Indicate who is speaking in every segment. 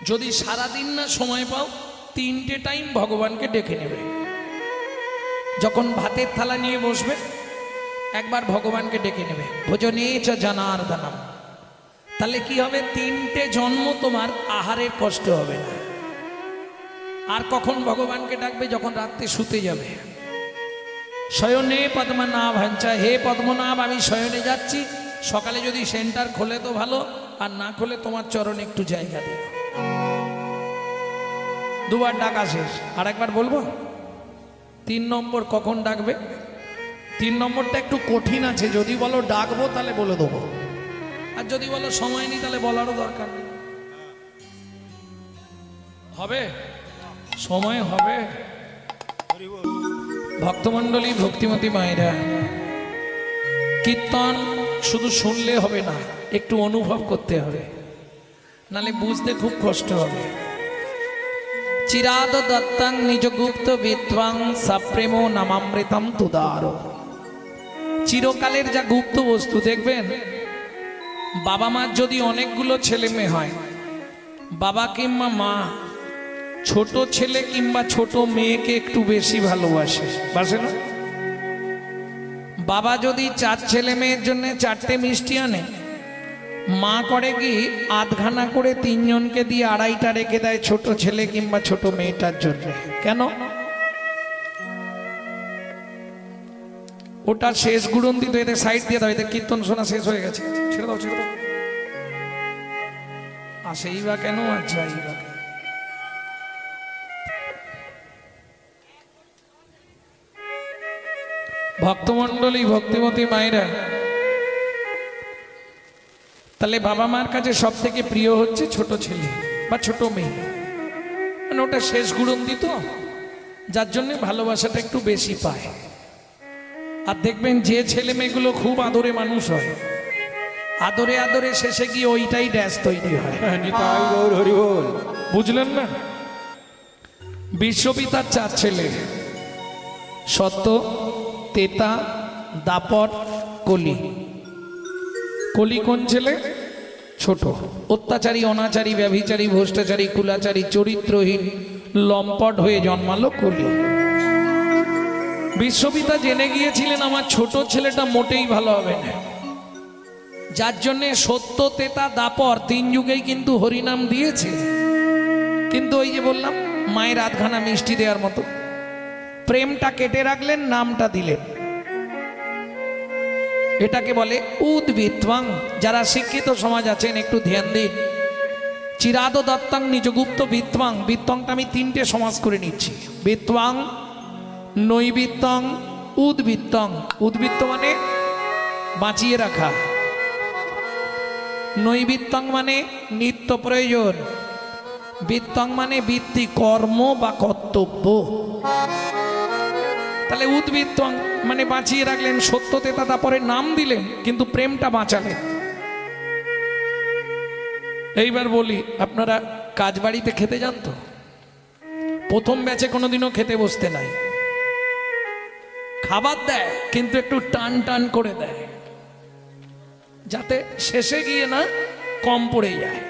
Speaker 1: যদি সারাদিন না সময় পাও 3টে টাইম ভগবানকে ডেকে নেবে। যখন ভাতের থালা নিয়ে বসবে একবার ভগবানকে ডেকে নেবে, ভোজনে চ জনার্দনম। তাহলে কি হবে, 3টে জন্ম তোমার আহারের কষ্ট হবে না। আর কখন ভগবানকে ডাকবে, যখন রাত্রে শুতে যাবে। শয়নে পদ্মনাভ হঞ্চা, হে পদ্মনাভ আমি শয়নে যাচ্ছি। সকালে যদি সেন্টার খোলে তো ভালো, আর না খোলে তোমার চরণে একটু জায়গা দিও। দুবার ডাকা শেষ। আর একবার বলবো 3 নম্বর কখন ডাকবে। 3 নম্বরটা একটু কঠিন আছে, যদি বলো ডাকবো তাহলে বলে দেবো, আর যদি বলো সময় নেই তাহলে বলারও দরকার নেই। হবে সময় হবে। ভক্তমণ্ডলী, ভক্তিমতী মায়েরা, কীর্তন শুধু শুনলে হবে না, একটু অনুভব করতে হবে, নালে বুঝতে খুব কষ্ট হবে। চিরাদ দত্তং নিজগুপ্ত বিদ্বাং সপ্রেম নামামৃতম তুদার। চিরকালের যা গুপ্ত বস্তু দেখবেন, বাবা মার যদি অনেকগুলো ছেলে মেয়ে হয়, বাবা কিংবা মা ছোট ছেলে কিংবা ছোট মেয়েকে একটু বেশি ভালোবাসে, বাসে না? বাবা যদি 4 ছেলে মেয়ের জন্য 4টে মিষ্টি আনে, মা করে কি আধখানা করে 3 জনকে দিয়ে 2.5টা রেখে দেয় ছোট ছেলে কিংবা ছোট মেয়েটার জন্য। কেন? ওটা শেষ গুড়ন দিত, এদের সাইড দিয়ে দাও, এদের কীর্তন শোনা শেষ হয়ে গেছে, ছেড়ে দাও ছেড়ে দাও। আসেই বা কেন আর যাই বা কেন? ভক্তমণ্ডলী, ভক্তিমতী মায়েরা, তাহলে বাবা মার কাছে সব থেকে প্রিয় হচ্ছে ছোট ছেলে বা ছোট মেয়ে, মানে ওটা শেষ গুড়ন দিত, যার জন্য ভালোবাসাটা একটু বেশি পায়। আর দেখবেন যে ছেলে মেয়েগুলো খুব আদরে মানুষ হয়, আদরে আদরে শেষে গিয়ে ওইটাই ড্যাশ তৈরি হয়। বুঝলেন না? বিশ্বপিতার 4 ছেলে, সত্য, তেতা, দাপট, কলি। কলি কোন ছেলে? ছোট, অত্যাচারী, অনাচারী, ব্যভিচারী, ভ্রষ্টাচারী, কুলাচারী, চরিত্রহীন, লম্পট হয়ে জন্মালো কলি। বিশ্বপিতা জেনে গিয়েছিলেন আমার ছোট ছেলেটা মোটেই ভালো হবে না, যার জন্যে সত্য, তেতা, দাপর 3 যুগেই কিন্তু হরিনাম দিয়েছে। কিন্তু ওই যে বললাম, মায়ের আধখানা মিষ্টি দেওয়ার মতো প্রেমটা কেটে রাখলেন, নামটা দিলেন। এটাকে বলে উদ্ভিত্বাং। যারা শিক্ষিত সমাজ আছেন একটু ধ্যান দিন। চিরাদ দত্তাং নিজগুপ্ত বিত্বাং। বিত্তংটা আমি 3টে সমাজ করে নিচ্ছি। বিত্বাং, নৈবিত্তং, উদ্ভিত্তং। উদ্ভিত্ত মানে বাঁচিয়ে রাখা, নৈবিত্তং মানে নিত্য প্রয়োজন, বিত্তং মানে বৃত্তি, কর্ম বা কর্তব্য। তাহলে উদ্ভিত্তং মানে বাঁচিয়ে রাখলেন, সত্য, তেতা, তারপরে নাম দিলেন, কিন্তু প্রেমটা বাঁচালেন। এইবার বলি, আপনারা কাজ বাড়িতে খেতে যান তো? প্রথম ব্যাচে কোনোদিনও খেতে বসতে নাই, খাবার দেয় কিন্তু একটু টান টান করে দেয়, যাতে শেষে গিয়ে না কম পড়ে যায়।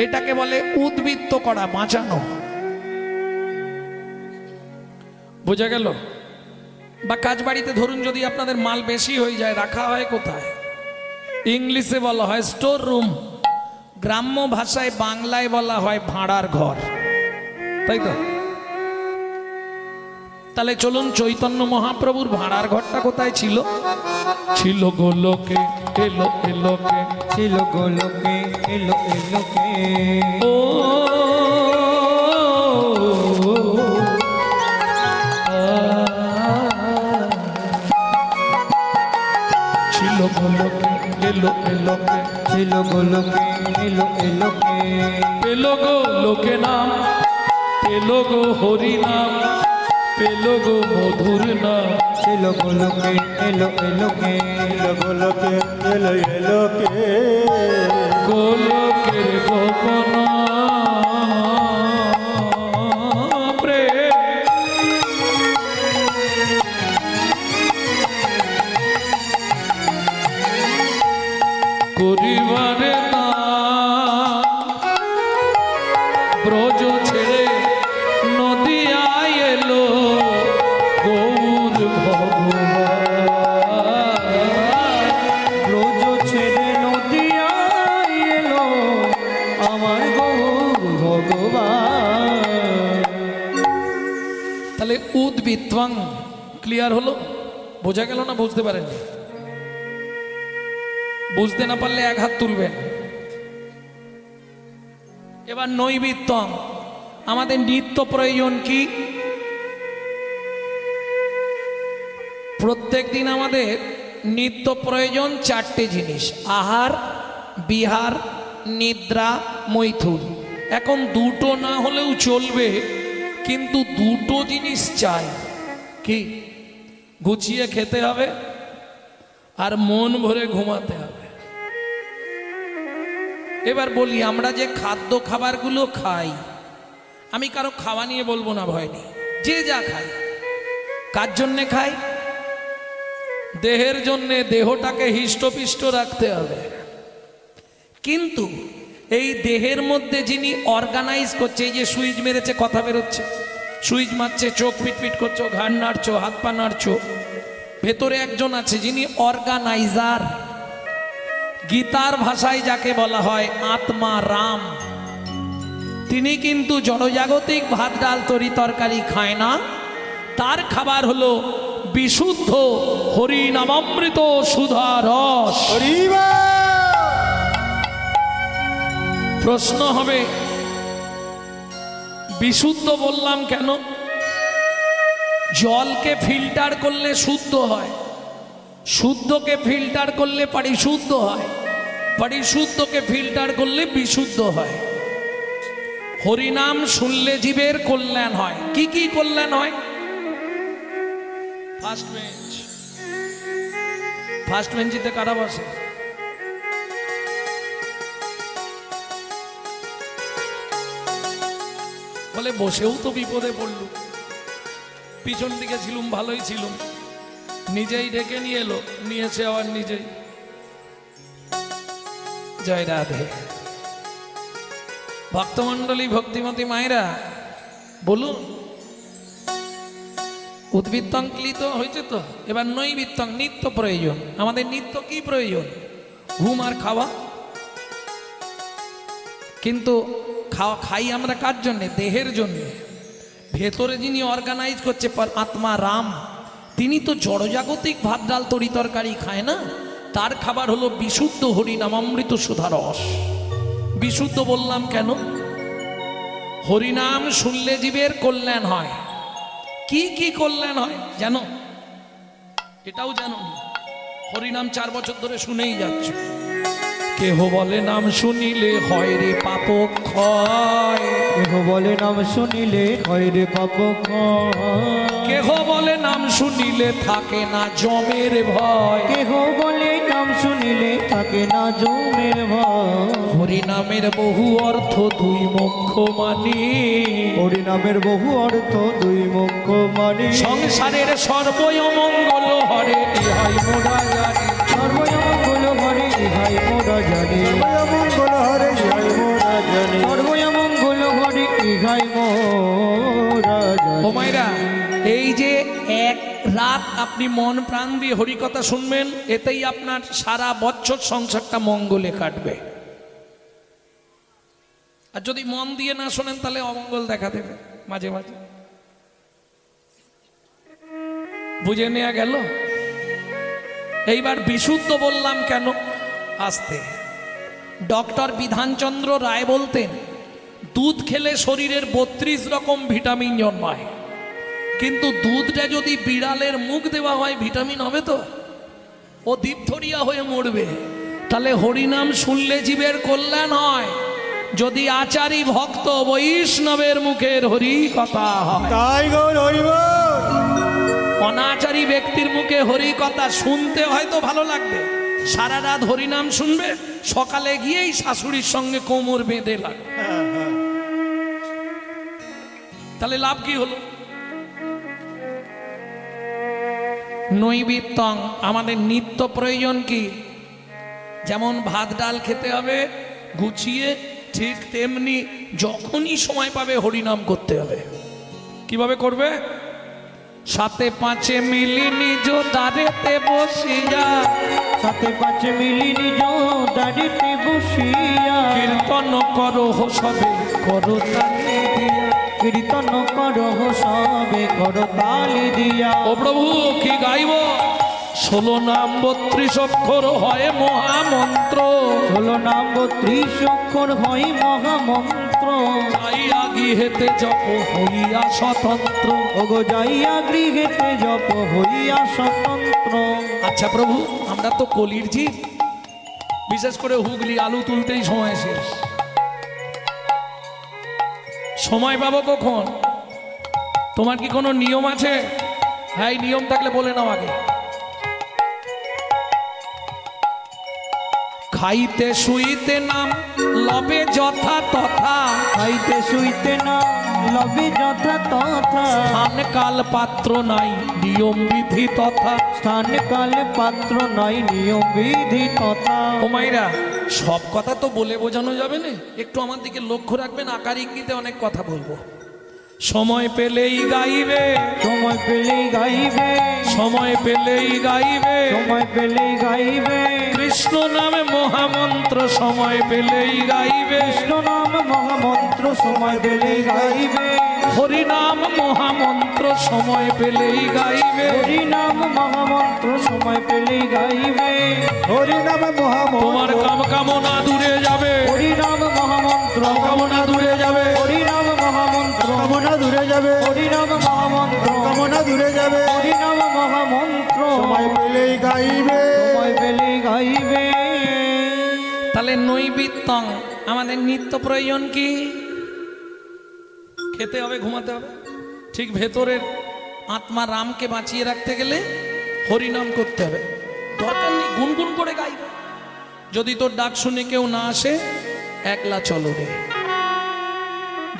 Speaker 1: এটাকে বলে উদ্বৃত্ত করা, বাঁচানো। বোঝা গেল? বা কাজ বাড়িতে ধরুন যদি আপনাদের মাল বেশি হয়ে যায়, রাখা হয় কোথায়? ইংলিশে বলা হয় স্টোর রুম, গ্রাম্য ভাষায় বাংলায় বলা হয় ভাড়ার ঘর, তাই তো? তাহলে চলুন, চৈতন্য মহাপ্রভুর ভাড়ার ঘরটা কোথায় ছিল? ছিল গোলোকে, এলো এলোকে,
Speaker 2: ছিল গোলোকে, এলো এলোকে।
Speaker 1: ও ছিল গোলোকে, এলো এলোকে,
Speaker 2: ছিল গোলোকে, এলো এলোকে।
Speaker 1: পেলো গো লোকে নাম, পেলো গো হরি নাম, পেলো গো মধুর নাম।
Speaker 2: ছিল গোলোকে, এলো এলোকে।
Speaker 3: গোলকে এলো এলোকে,
Speaker 1: গোলকের গোপন প্রেম করিবারে ব্রজ ছেড়ে নদিয়ায় এলো গৌর ভগবান।
Speaker 2: ব্রজ ছেড়ে নদিয়ায় এলো আমার গৌর ভগবান।
Speaker 1: তাহলে উদ্বৃত্তং ক্লিয়ার হলো? বোঝা গেল না বুঝতে পারেননি? বুঝতে না পারলে এক হাত তুলবেন। এবার নৈবিত্তং, আমাদের নিত্য প্রয়োজন কি? প্রত্যেক দিন আমাদের নিত্য প্রয়োজন চারটে জিনিস: আহার, বিহার, নিদ্রা, মৈথুন। এখন দুটো না হলেও চলবে, কিন্তু দুটো জিনিস চাই। কি? গুছিয়ে খেতে হবে আর মন ভরে ঘুমাতে হবে। এবার বলি, আমরা যে খাদ্য খাবারগুলো খাই, আমি কারো খাওয়া নিয়ে বলবো না, ভয় নেই, যে যা খাই। কার জন্যে খাই? দেহের জন্যে, দেহটাকে হৃষ্টপিষ্ট রাখতে হবে। কিন্তু এই দেহের মধ্যে যিনি অর্গানাইজ করছে, এই যে সুইচ মেরেছে কথা বেরোচ্ছে, সুইচ মারছে, চোখ পিটপিট করছো, ঘাড় নাড়ছো, হাত পা নাড়ছো, ভেতরে একজন আছে যিনি অর্গানাইজার। গীতার ভাষায় যাকে বলা হয় আত্মা রাম। তিনি কিন্তু জড়জাগতিক ভাত ডাল তরি তরকারি খায় না। তার খাবার হলো বিশুদ্ধ হরি নামামৃত সুধা রস। প্রশ্ন হবে, বিশুদ্ধ বললাম কেন? জলকে ফিল্টার করলে শুদ্ধ হয়, শুদ্ধকে ফিল্টার করলে পরিশুদ্ধ হয়, পরিশুদ্ধকে ফিল্টার করলে বিশুদ্ধ হয়। হরিনাম শুনলে জীবের কল্যাণ হয়। কি কি কল্যাণ হয়? ফার্স্ট বেঞ্চ, ফার্স্ট বেঞ্চিতে কারা বসে? বলে বসেও তো বিপদে পড়ল, পিছন দিকে ছিলুম, ভালোই ছিলুম, নিজেই ডেকে নিয়ে এলো, নিয়েছে আবার নিজেই। জয় রাধে। ভক্তমন্ডলী, ভক্তিমতী মায়েরা, বলুন উদ্বৃত্তং ক্লিত হয়েছে তো? এবার নৈবিত্তং, নিত্য প্রয়োজন। আমাদের নিত্য কি প্রয়োজন? ঘুম আর খাওয়া। কিন্তু খাই আমরা কার জন্যে? দেহের জন্যে। ভেতরে যিনি অর্গানাইজ করছে আত্মা রাম, তিনি তো জড়জাগতিক ভাত ডাল তরি তরকারি খায় না। তার খাবার হলো বিশুদ্ধ হরি নামামৃত সুধা রস। বিশুদ্ধ বললাম কেন? হরিনাম শুনলে জীবের কল্যাণ হয়। কি কি কল্যাণ হয় জানো? এটাও জানো? হরিনাম 4 বছর ধরে শুনেই যাচ্ছ। কেহ বলে নাম শুনিলে হয় রে পাপ ক্ষয়।
Speaker 2: কেহ বলে নাম শুনিলে হয় রে পাপ ক্ষয়।
Speaker 1: কেহ বলে নাম শুনিলে থাকে না জমের ভয়।
Speaker 2: কেহ বলে নাম শুনিলে থাকে না জমের ভয়।
Speaker 1: হরিনামের বহু অর্থ দুই মুখ্য মানি।
Speaker 2: হরিনামের বহু অর্থ দুই মুখ্য মানি।
Speaker 1: সংসারের সর্বমঙ্গল হরে ইহাই মোরা জানি।
Speaker 2: সর্বমঙ্গল হরে ইহাই মোরা জানি।
Speaker 3: মঙ্গল হরে জয় মোরা জানি।
Speaker 2: সর্বমঙ্গল হরে ইহাই মোরা জানি।
Speaker 1: ও মায়েরা, এই যে এক রাত আপনি মন প্রাণ দিয়ে হরিকথা শুনবেন, এতেই আপনার সারা বছর সংসারটা মঙ্গলে কাটবে। আর যদি মন দিয়ে না শোনেন তাহলে অমঙ্গল দেখা দেবে মাঝে মাঝে। বুঝে নেওয়া গেল? এইবার বিশুদ্ধ বললাম কেন? আসতে ডক্টর বিধানচন্দ্র রায় বলতেন, দুধ খেলে শরীরের 32 রকম ভিটামিন জন্মায়, কিন্তু দুধটা যদি বিড়ালের মুখ দেওয়া হয় ভিটামিন হবে তো? ও ডিপথোরিয়া হয়ে মরবে। তাহলে হরিনাম শুনলে জীবের কল্যাণ হয় যদি আচারী ভক্ত বৈষ্ণবের মুখের হরি কথা হয়।
Speaker 3: তাই গৌর হরিব।
Speaker 1: অনাচারী ব্যক্তির মুখে হরি কথা শুনতে হয়তো ভালো লাগবে, সারা রাত হরিনাম শুনবে, সকালে গিয়েই শাশুড়ির সঙ্গে কোমর বেঁধে লাগবে। তাহলে লাভ কি হলো? নৈবিত্তং, আমাদের নিত্য প্রয়োজন কি? যেমন ভাত ডাল খেতে হবে গুছিয়ে, ঠিক তেমনি যখনই সময় পাবে হরিনাম করতে হবে। কিভাবে করবে? সাথে পাঁচে মিলি নিজ দ্বারেতে বসিয়া,
Speaker 2: সাথে পাঁচে মিলি নিজ দাঁড়িতে বসিয়া,
Speaker 1: কীর্তন করো সবে করো তালি দিয়া।
Speaker 2: কীর্তন করহ সবে কর তালি দিয়া।
Speaker 1: ও প্রভু কি গাইব? 16 নাম 32 অক্ষর হয় মহামন্ত্র,
Speaker 2: 16 নাম 32 অক্ষর হয় মহামন্ত্র।
Speaker 1: যাইয়া গৃহেতে জপ হইয়া স্বতন্ত্র।
Speaker 2: ওগো যাইয়া গৃহেতে জপ হইয়া স্বতন্ত্র।
Speaker 1: আচ্ছা প্রভু, আমরা তো কলির জীব, বিশেষ করে হুগলি আলু তুলতেই সময় শেষ। সময় পাবো কখন? তোমার কি কোনো নিয়ম আছে? হ্যাঁ, এই নিয়ম থাকলে বলে নাও আগে। খাইতে শুইতে নাম লবে যথা তথা,
Speaker 2: খাইতে শুইতে না লবে যথা তথা।
Speaker 1: স্থান কাল পাত্র নাই নিয়ম বিধি তথা।
Speaker 2: স্থান কাল পাত্র নাই নিয়ম বিধি তথা।
Speaker 1: ও মাইরা, সব কথা তো বলে বোঝানো যাবে না, একটু আমার দিকে লক্ষ্য রাখবেন। আকার ইঙ্গিতে অনেক কথা বলবো। সময় পেলেই গাইবে,
Speaker 2: সময় পেলেই গাইবে,
Speaker 1: সময় পেলেই গাইবে,
Speaker 2: সময় পেলেই গাইবে।
Speaker 1: কৃষ্ণ নামে মহামন্ত্র সময় পেলেই গাইবে।
Speaker 2: কৃষ্ণ নাম মহামন্ত্র সময় পেলেই গাইবে।
Speaker 1: হরি নাম মহামন্ত্র সময় পেলেই গাইবে।
Speaker 2: হরি নাম মহামন্ত্র সময় পেলেই গাইবে।
Speaker 3: হরি নাম মহামন্ত্র।
Speaker 1: তোমার কাম কামনা দূরে যাবে,
Speaker 2: হরি নাম মহামন্ত্র
Speaker 1: কামনা দূরে যাবে।
Speaker 2: হরি নাম মহামন্ত্র
Speaker 3: কামনা দূরে যাবে,
Speaker 2: হরি নাম মহামন্ত্র
Speaker 3: কামনা দূরে যাবে।
Speaker 2: হরি নাম মহামন্ত্র
Speaker 3: সময় পেলেই গাইবে।
Speaker 2: সময় পেলেই গাইবে।
Speaker 1: তাহলে নৈবিত্যং আমাদের নিত্য প্রয়োজন কি? খেতে হবে, ঘুমাতে হবে। ঠিক ভেতরের আত্মা রামকে বাঁচিয়ে রাখতে গেলে হরিনাম করতে হবে। দরকার নেই গুনগুন করে গাইবে। যদি তোর ডাক শুনে কেউ না আসে, একলা চলো রে।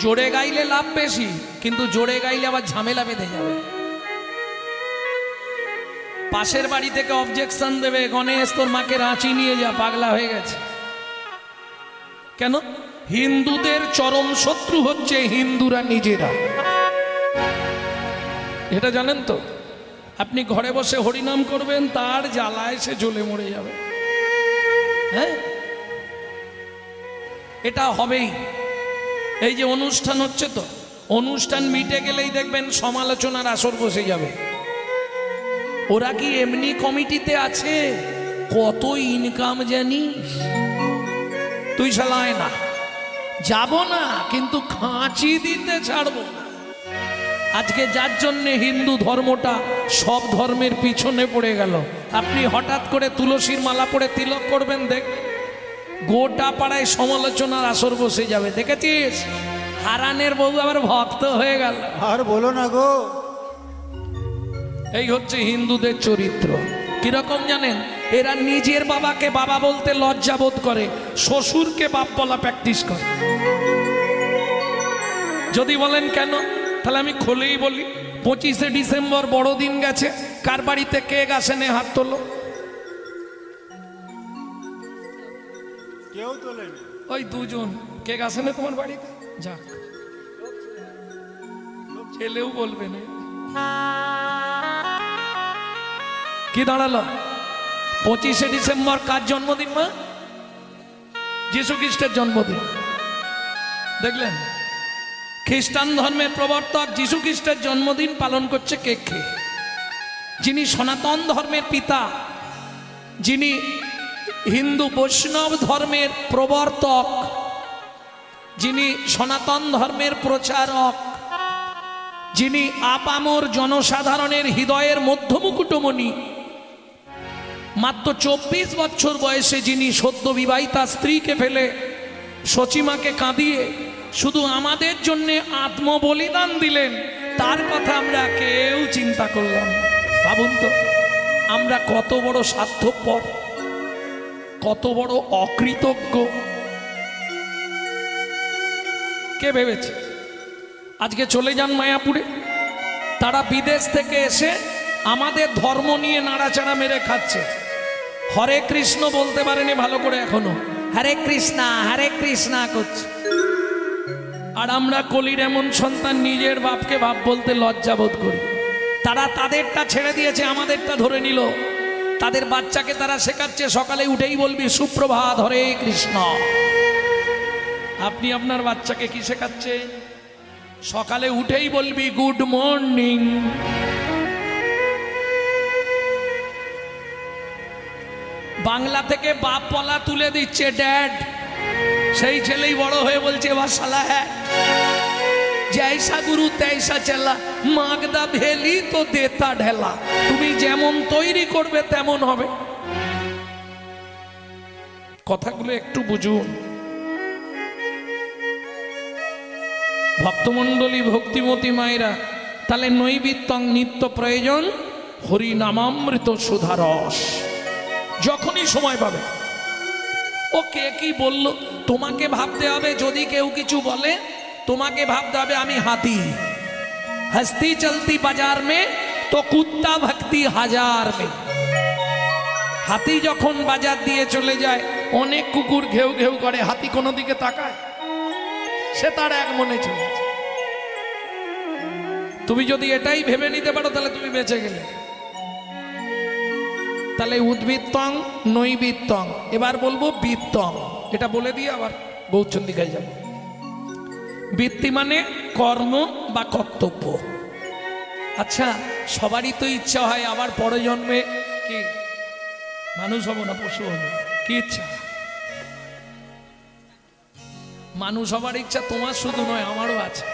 Speaker 1: জোরে গাইলে লাভ বেশি, কিন্তু জোরে গাইলে আবার ঝামেলা বেঁধে যাবে। পাশের বাড়ি থেকে অবজেকশন দেবে, গণেশ তোর মাকে রাঁচি নিয়ে যা, পাগলা হয়ে গেছে। কেন? হিন্দুদের চরম শত্রু হচ্ছে হিন্দুরা নিজেরা। এটা জানেন তো? আপনি ঘরে বসে হরিনাম করবেন, তার জ্বালায় সে জ্বলে মরে যাবে। হ্যাঁ, এটা হবেই। এই যে অনুষ্ঠান হচ্ছে, তো অনুষ্ঠান মিটে গেলেই দেখবেন সমালোচনার আসর বসে যাবে। ওরা কি এমনি কমিটিতে আছে? কত ইনকাম জানিস? তুই শালায় না, যাব না, কিন্তু খাঁচি দিতে ছাড়বো না। আজকে যার জন্যে হিন্দু ধর্মটা সব ধর্মের পিছনে পড়ে গেল। আপনি হঠাৎ করে তুলসীর মালা পরে তিলক করবেন, দেখ গোটা পাড়ায় সমালোচনার আসর বসে যাবে। দেখেছিস? হারানের বউ আবার ভক্ত হয়ে গেল।
Speaker 3: আর বলো না গো।
Speaker 1: এই হচ্ছে হিন্দুদের চরিত্র। কিরকম জানেন? এরা নিজের বাবাকে বাবা বলতে লজ্জা বোধ করে, শ্বশুরকে বাপ বলা প্র্যাকটিস করে। যদি বলেন কেন, তাহলে আমি খুলেই বলি। 25শে ডিসেম্বর বড়দিন গেছে, কার বাড়িতে কেক আসেনে? হাত তোলো।
Speaker 3: কেউ তোলেনি।
Speaker 1: ওই দুজন কেক আসেনে তোমার বাড়িতে? যাক, ছেলেও বলবে না। কি দাঁড়ালো? 25শে ডিসেম্বর কার জন্মদিন? মা, যীশু খ্রিস্টের জন্মদিন। দেখলেন? খ্রিস্টান ধর্মের প্রবর্তক যীশু খ্রিস্টের জন্মদিন পালন করছে কেক খেয়ে। যিনি সনাতন ধর্মের পিতা, যিনি হিন্দু বৈষ্ণব ধর্মের প্রবর্তক, যিনি সনাতন ধর্মের প্রচারক, যিনি আপামর জনসাধারণের হৃদয়ের মধ্যমুকুটমণি, মাত্র 24 বছর বয়সে যিনি সদ্য বিবাহিতা স্ত্রীকে ফেলে সচিমাকে কাঁদিয়ে শুধু আমাদের জন্য আত্মবলিদান দিলেন, তার কথা আমরা কেউ চিন্তা করলাম না। ভাবুন তো, আমরা কত বড় স্বার্থপর, কত বড় অকৃতজ্ঞ। কে ভেবেছে? আজকে চলে যান মায়াপুরে, তারা বিদেশ থেকে এসে আমাদের ধর্ম নিয়ে নাড়াচাড়া মেরে খাচ্ছে। হরে কৃষ্ণ বলতে পারেনি ভালো করে এখনো। হরে কৃষ্ণা করছে। আর আমরা কলির এমন সন্তান নিজের বাপকে বাপ বলতে লজ্জা বোধ করি। তারা তাদেরটা ছেড়ে দিয়েছে, আমাদেরটা ধরে নিল। তাদের বাচ্চাকে তারা শেখাচ্ছে সকালে উঠেই বলবি সুপ্রভাত হরে কৃষ্ণ। আপনি আপনার বাচ্চাকে কি শেখাচ্ছে? সকালে উঠেই বলবি গুড মর্নিং। বাংলা থেকে বাপ বলা তুলে দিচ্ছে ড্যাড। সেই ছেলেই বড় হয়ে বলছে এবার শালা হ্যাঁ, জৈসা গুরু তৈসা চেলা, মাগদা ভেলি তো দেতা ঢেলা। তুমি যেমন তৈরি করবে তেমন হবে। কথাগুলো একটু বুঝুন। ভক্তমণ্ডলী, ভক্তিমতী মায়েরা, তাহলে নৈবেদ্যং নিত্য প্রয়োজন হরি নামামৃত সুধারস। যখনই সময় পাবে। ও কে কি বলল তোমাকে ভাবতে হবে। যদি কেউ কিছু বলে তোমাকে ভাবতে হবে আমি হাতি, হস্তি চলতি বাজার মে তো কুত্তা ভক্তি হাজার মে। হাতি যখন বাজার দিয়ে চলে যায় অনেক কুকুর ঘেউ ঘেউ করে, হাতি কোনো দিকে তাকায়? সে তার এক মনে চলে। তুমি যদি এটাই ভেবে নিতে পারো তাহলে তুমি বেঁচে গেলে। তাহলে উদ্বৃত্তং নৈবৃত্তং। এবার বলবো বৃত্তং। এটা বলে দিয়ে আবার গৌরচন্ডিকায় যাব। বৃত্তি মানে কর্ম বা কর্তব্য। আচ্ছা, সবারই তো ইচ্ছা হয় আবার পরে জন্মে কি মানুষ হবো না পশু হবো। কি ইচ্ছা? মানুষ হবার ইচ্ছা তোমার শুধু নয়, আমারও আছে।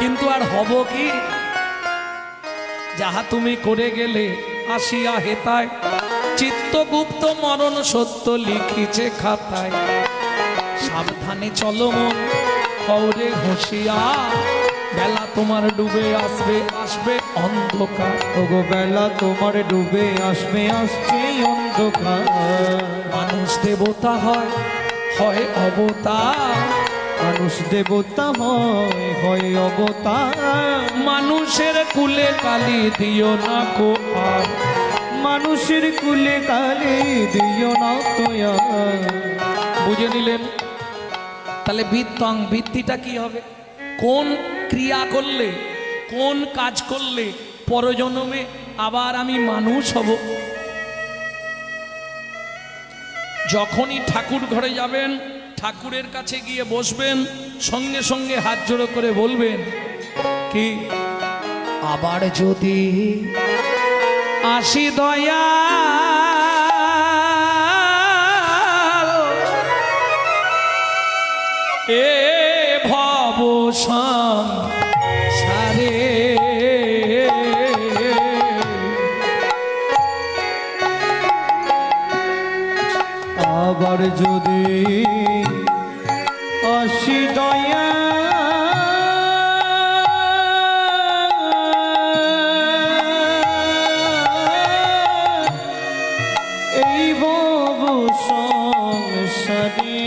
Speaker 1: কিন্তু আর হব কি? যাহা তুমি করে গেলে আসিয়া হেতায়, চিত্তগুপ্ত মরণ সত্য লিখিছে খাতায়। সাবধানে চলো মন হৌরে হুঁশিয়ার, বেলা তোমার ডুবে আসবে আসবে অন্ধকার।
Speaker 2: ওগো বেলা তোমার ডুবে আসবে আসছে অন্ধকার।
Speaker 1: মানুষ দেবতা হয় হয় অবতার,
Speaker 2: মানুষ দেবতা হয় হয় অবতার।
Speaker 1: মানুষের কুলে কালি দিও না কো আর,
Speaker 2: মানুষের কুলে কালে দিও না তোয়া।
Speaker 1: বুঝে নিলেন? তাহলে বৃত্তং, বৃত্তিটা কি হবে? কোন ক্রিয়া করলে, কোন কাজ করলে পরজন্মে আবার আমি মানুষ হব। যখনই ঠাকুর ঘরে যাবেন, ঠাকুরের কাছে গিয়ে বসবেন, সঙ্গে সঙ্গে হাত জোড়ো করে বলবেন কি, আবার যদি আসি দয়া এ ভব সংসারে,
Speaker 2: আবার যদি আসি দয়া এই ভব সংসারে,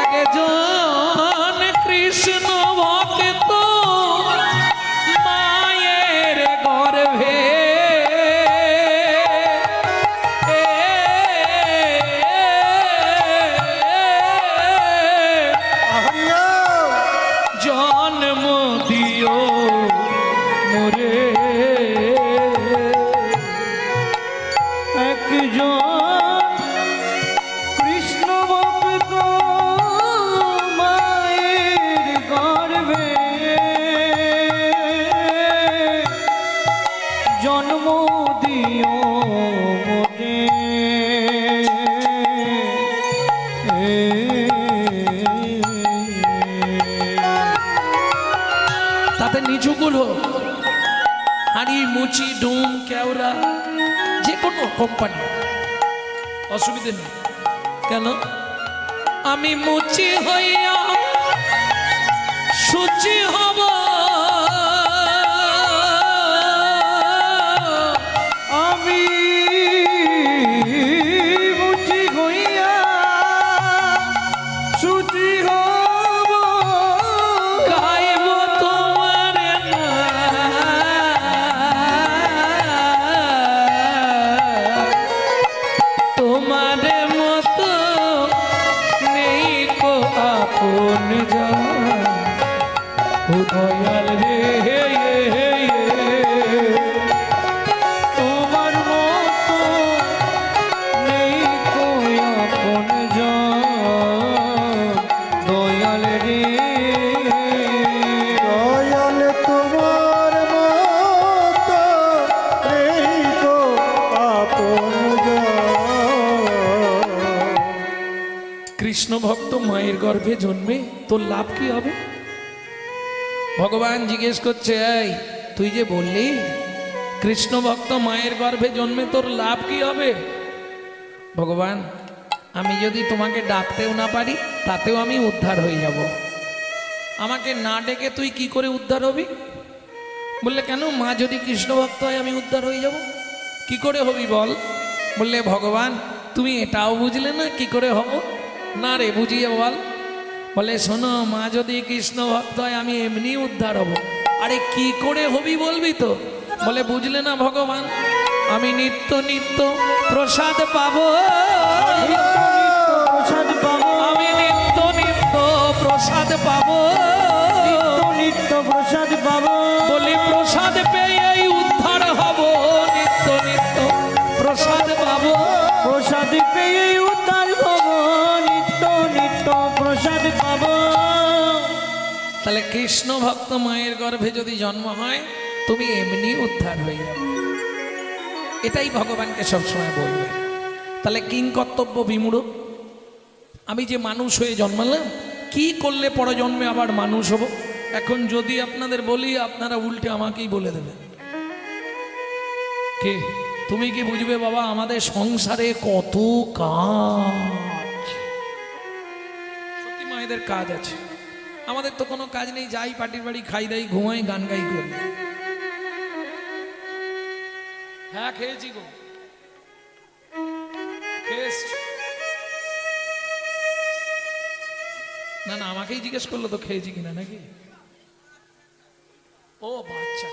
Speaker 1: একজন কৃষ্ণ ভক্ত মায়ের গর্ভে জন্ম দিও মোরে।
Speaker 2: একজন কৃষ্ণ ভক্ত মায়ের গর্ভে জন্ম দিও মোরে।
Speaker 1: তাতে নিচুগুলো হাড়ি মুচি ডুম কেওড়া যে কোনো কোম্পানি, অসুবিধে নেই। কেন? আমি মুচি হইয়া সূচি হব,
Speaker 2: আমি মুচি হইয়া সুচি হব,
Speaker 1: গাইব তোমার নাম। কৃষ্ণ ভক্ত মায়ের গর্ভে জন্মে তোর লাভ কি হবে? ভগবান জিজ্ঞেস করছে, এই তুই যে বললি কৃষ্ণ ভক্ত মায়ের গর্ভে জন্মে তোর লাভ কি হবে? ভগবান, আমি যদি তোমাকে ডাকতেও না পারি তাতেও আমি উদ্ধার হয়ে যাব। আমাকে না ডেকে তুই কি করে উদ্ধার হবি? বললে, কেন, মা যদি কৃষ্ণ ভক্ত হয় আমি উদ্ধার হয়ে যাব? কি করে হবি বল? বললে, ভগবান তুমি এটাও বুঝলে না কি করে হব? না রে, বুঝিয়ে বল। বলে, শোনো, মা যদি কৃষ্ণ ভক্ত হয় আমি এমনি উদ্ধার হব। আরে কি করে হবি বলবি তো? বলে, বুঝলে না ভগবান, আমি নিত্য নিত্য প্রসাদ পাবো,
Speaker 2: প্রসাদ পাবো,
Speaker 1: আমি নিত্য নিত্য প্রসাদ পাবো,
Speaker 2: নিত্য প্রসাদ পাবো।
Speaker 1: বলি, প্রসাদ পেয়েই উদ্ধার হব, নিত্য নিত্য প্রসাদ পাবো।
Speaker 2: প্রসাদ পেয়ে উদ্ধার হবো, নিত্য নিত্য প্রসাদ পাবো।
Speaker 1: তাহলে কৃষ্ণ ভক্ত মায়ের গর্ভে যদি জন্ম হয় তুমি এমনি উদ্ধার হয়ে যাবে, এটাই ভগবানকে সবসময় বলবে। তাহলে কিং কর্তব্য বিমূঢ়, আমি যে মানুষ হয়ে জন্মালাম, কি করলে পরজন্মে আবার মানুষ হব? এখন যদি আপনাদের বলি আপনারা উল্টে আমাকেই বলে দেবেন। কে তুমি কি বুঝবে বাবা, আমাদের সংসারে কত কাজ। সত্যি মায়েদের কাজ আছে, আমাদের তো কোনো কাজ নেই, যাই পাটির বাড়ি, খাই দাই, ঘুমাই, গান গাই করি। হ্যাঁ খেয়েছি গো, খেয়েছি। না না, আমাকেই জিজ্ঞেস করলো তো খেয়েছি কিনা নাকি? ও বাচ্চা,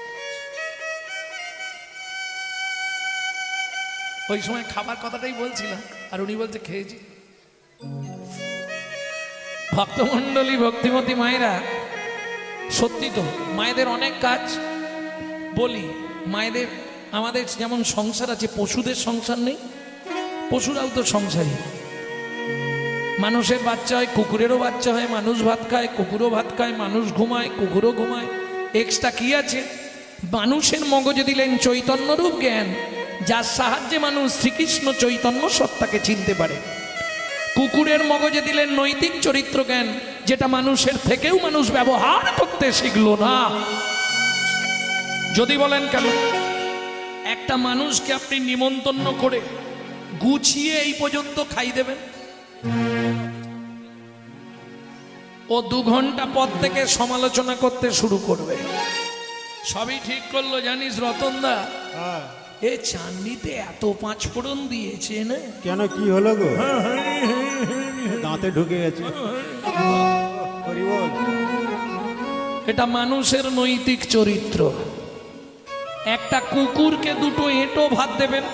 Speaker 1: ওই সময় খাবার কথাটাই বলছিলাম আর উনি বলছে খেয়েছি। ভক্তমণ্ডলী, ভক্তিমতী মায়েরা, সত্যি তো মায়েদের অনেক কাজ। বলি, মায়েদের, আমাদের যেমন সংসার আছে, পশুদের সংসার নেই? পশুরাও তো সংসারী। মানুষের বাচ্চা হয়, কুকুরেরও বাচ্চা হয়, মানুষ ভাত খায়, কুকুরও ভাত খায়, মানুষ ঘুমায়, কুকুরও ঘুমায়। এক্সট্রা কি আছে? মানুষের মগজে দিলেন চৈতন্যরূপ জ্ঞান, যার সাহায্যে মানুষ শ্রীকৃষ্ণ চৈতন্য সত্তাকে চিনতে পারে। কুকুরের মগজে দিলেন নৈতিক চরিত্র জ্ঞান, যেটা মানুষের থেকেও মানুষ ব্যবহার করতে শিখল না। যদি বলেন কেন, একটা মানুষকে আপনি নিমন্ত্রণ করে গুছিয়ে এই পর্যন্ত খাই দেবেন, ও 2 ঘন্টা পর থেকে সমালোচনা করতে শুরু করবে। সবই ঠিক করলো জানিস রতনদা, এ চান্দিতে এত 5 ফোড়ন দিয়েছে না,
Speaker 3: কেন, কি হলো গো? দাঁতে ঢুকে গেছে। হরি বল।
Speaker 1: এটা মানুষের নৈতিক চরিত্র। একটা কুকুরকে 2টো এঁটো ভাত দেবেন,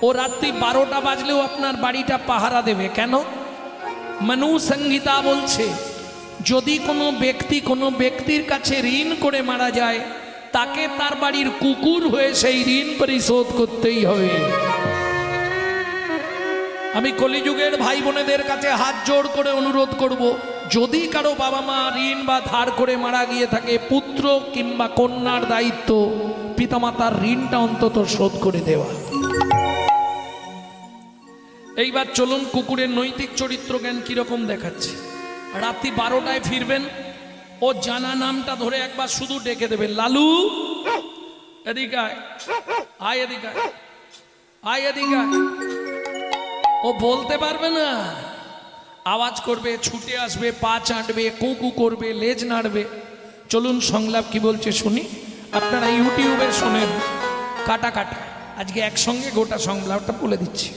Speaker 1: ও রাত্রি 12টা বাজলেও আপনার বাড়িটা পাহারা দেবে। কেন? মনু সংহিতা বলছে, যদি কোনো ব্যক্তি কোনো ব্যক্তির কাছে ঋণ করে মারা যায়, তাকে তার বাড়ির কুকুর হয়ে সেই ঋণ পরিশোধ করতেই হবে। আমি কলিযুগের ভাই বোনেদের কাছে হাত জোড় করে অনুরোধ করব, যদি কারো বাবা মা ঋণ বা ধার করে মারা গিয়ে থাকে, পুত্র কিংবা কন্যার দায়িত্ব পিতামাতার ঋণটা অন্তত শোধ করে দেওয়া। এইবার চলুন কুকুরের নৈতিক চরিত্র জ্ঞান কিরকম দেখাচ্ছে। রাত্রি 12টায় ফিরবেন, ও জানা নামটা ধরে একবার শুধু ডেকে দেবেন, লালু এদিকে আয়, আয় এদিকে আয়, আয় এদিকে আয়। ও বলতে পারবে না, আওয়াজ করবে, ছুটে আসবে, পা চাটবে, কুকু করবে, লেজ নাড়বে। চলুন সংলাপ কি বলছে শুনি। আপনারা ইউটিউবে শোনেন, কাটা কাটা, আজকে একসঙ্গে গোটা সংলাপটা বলে দিচ্ছি।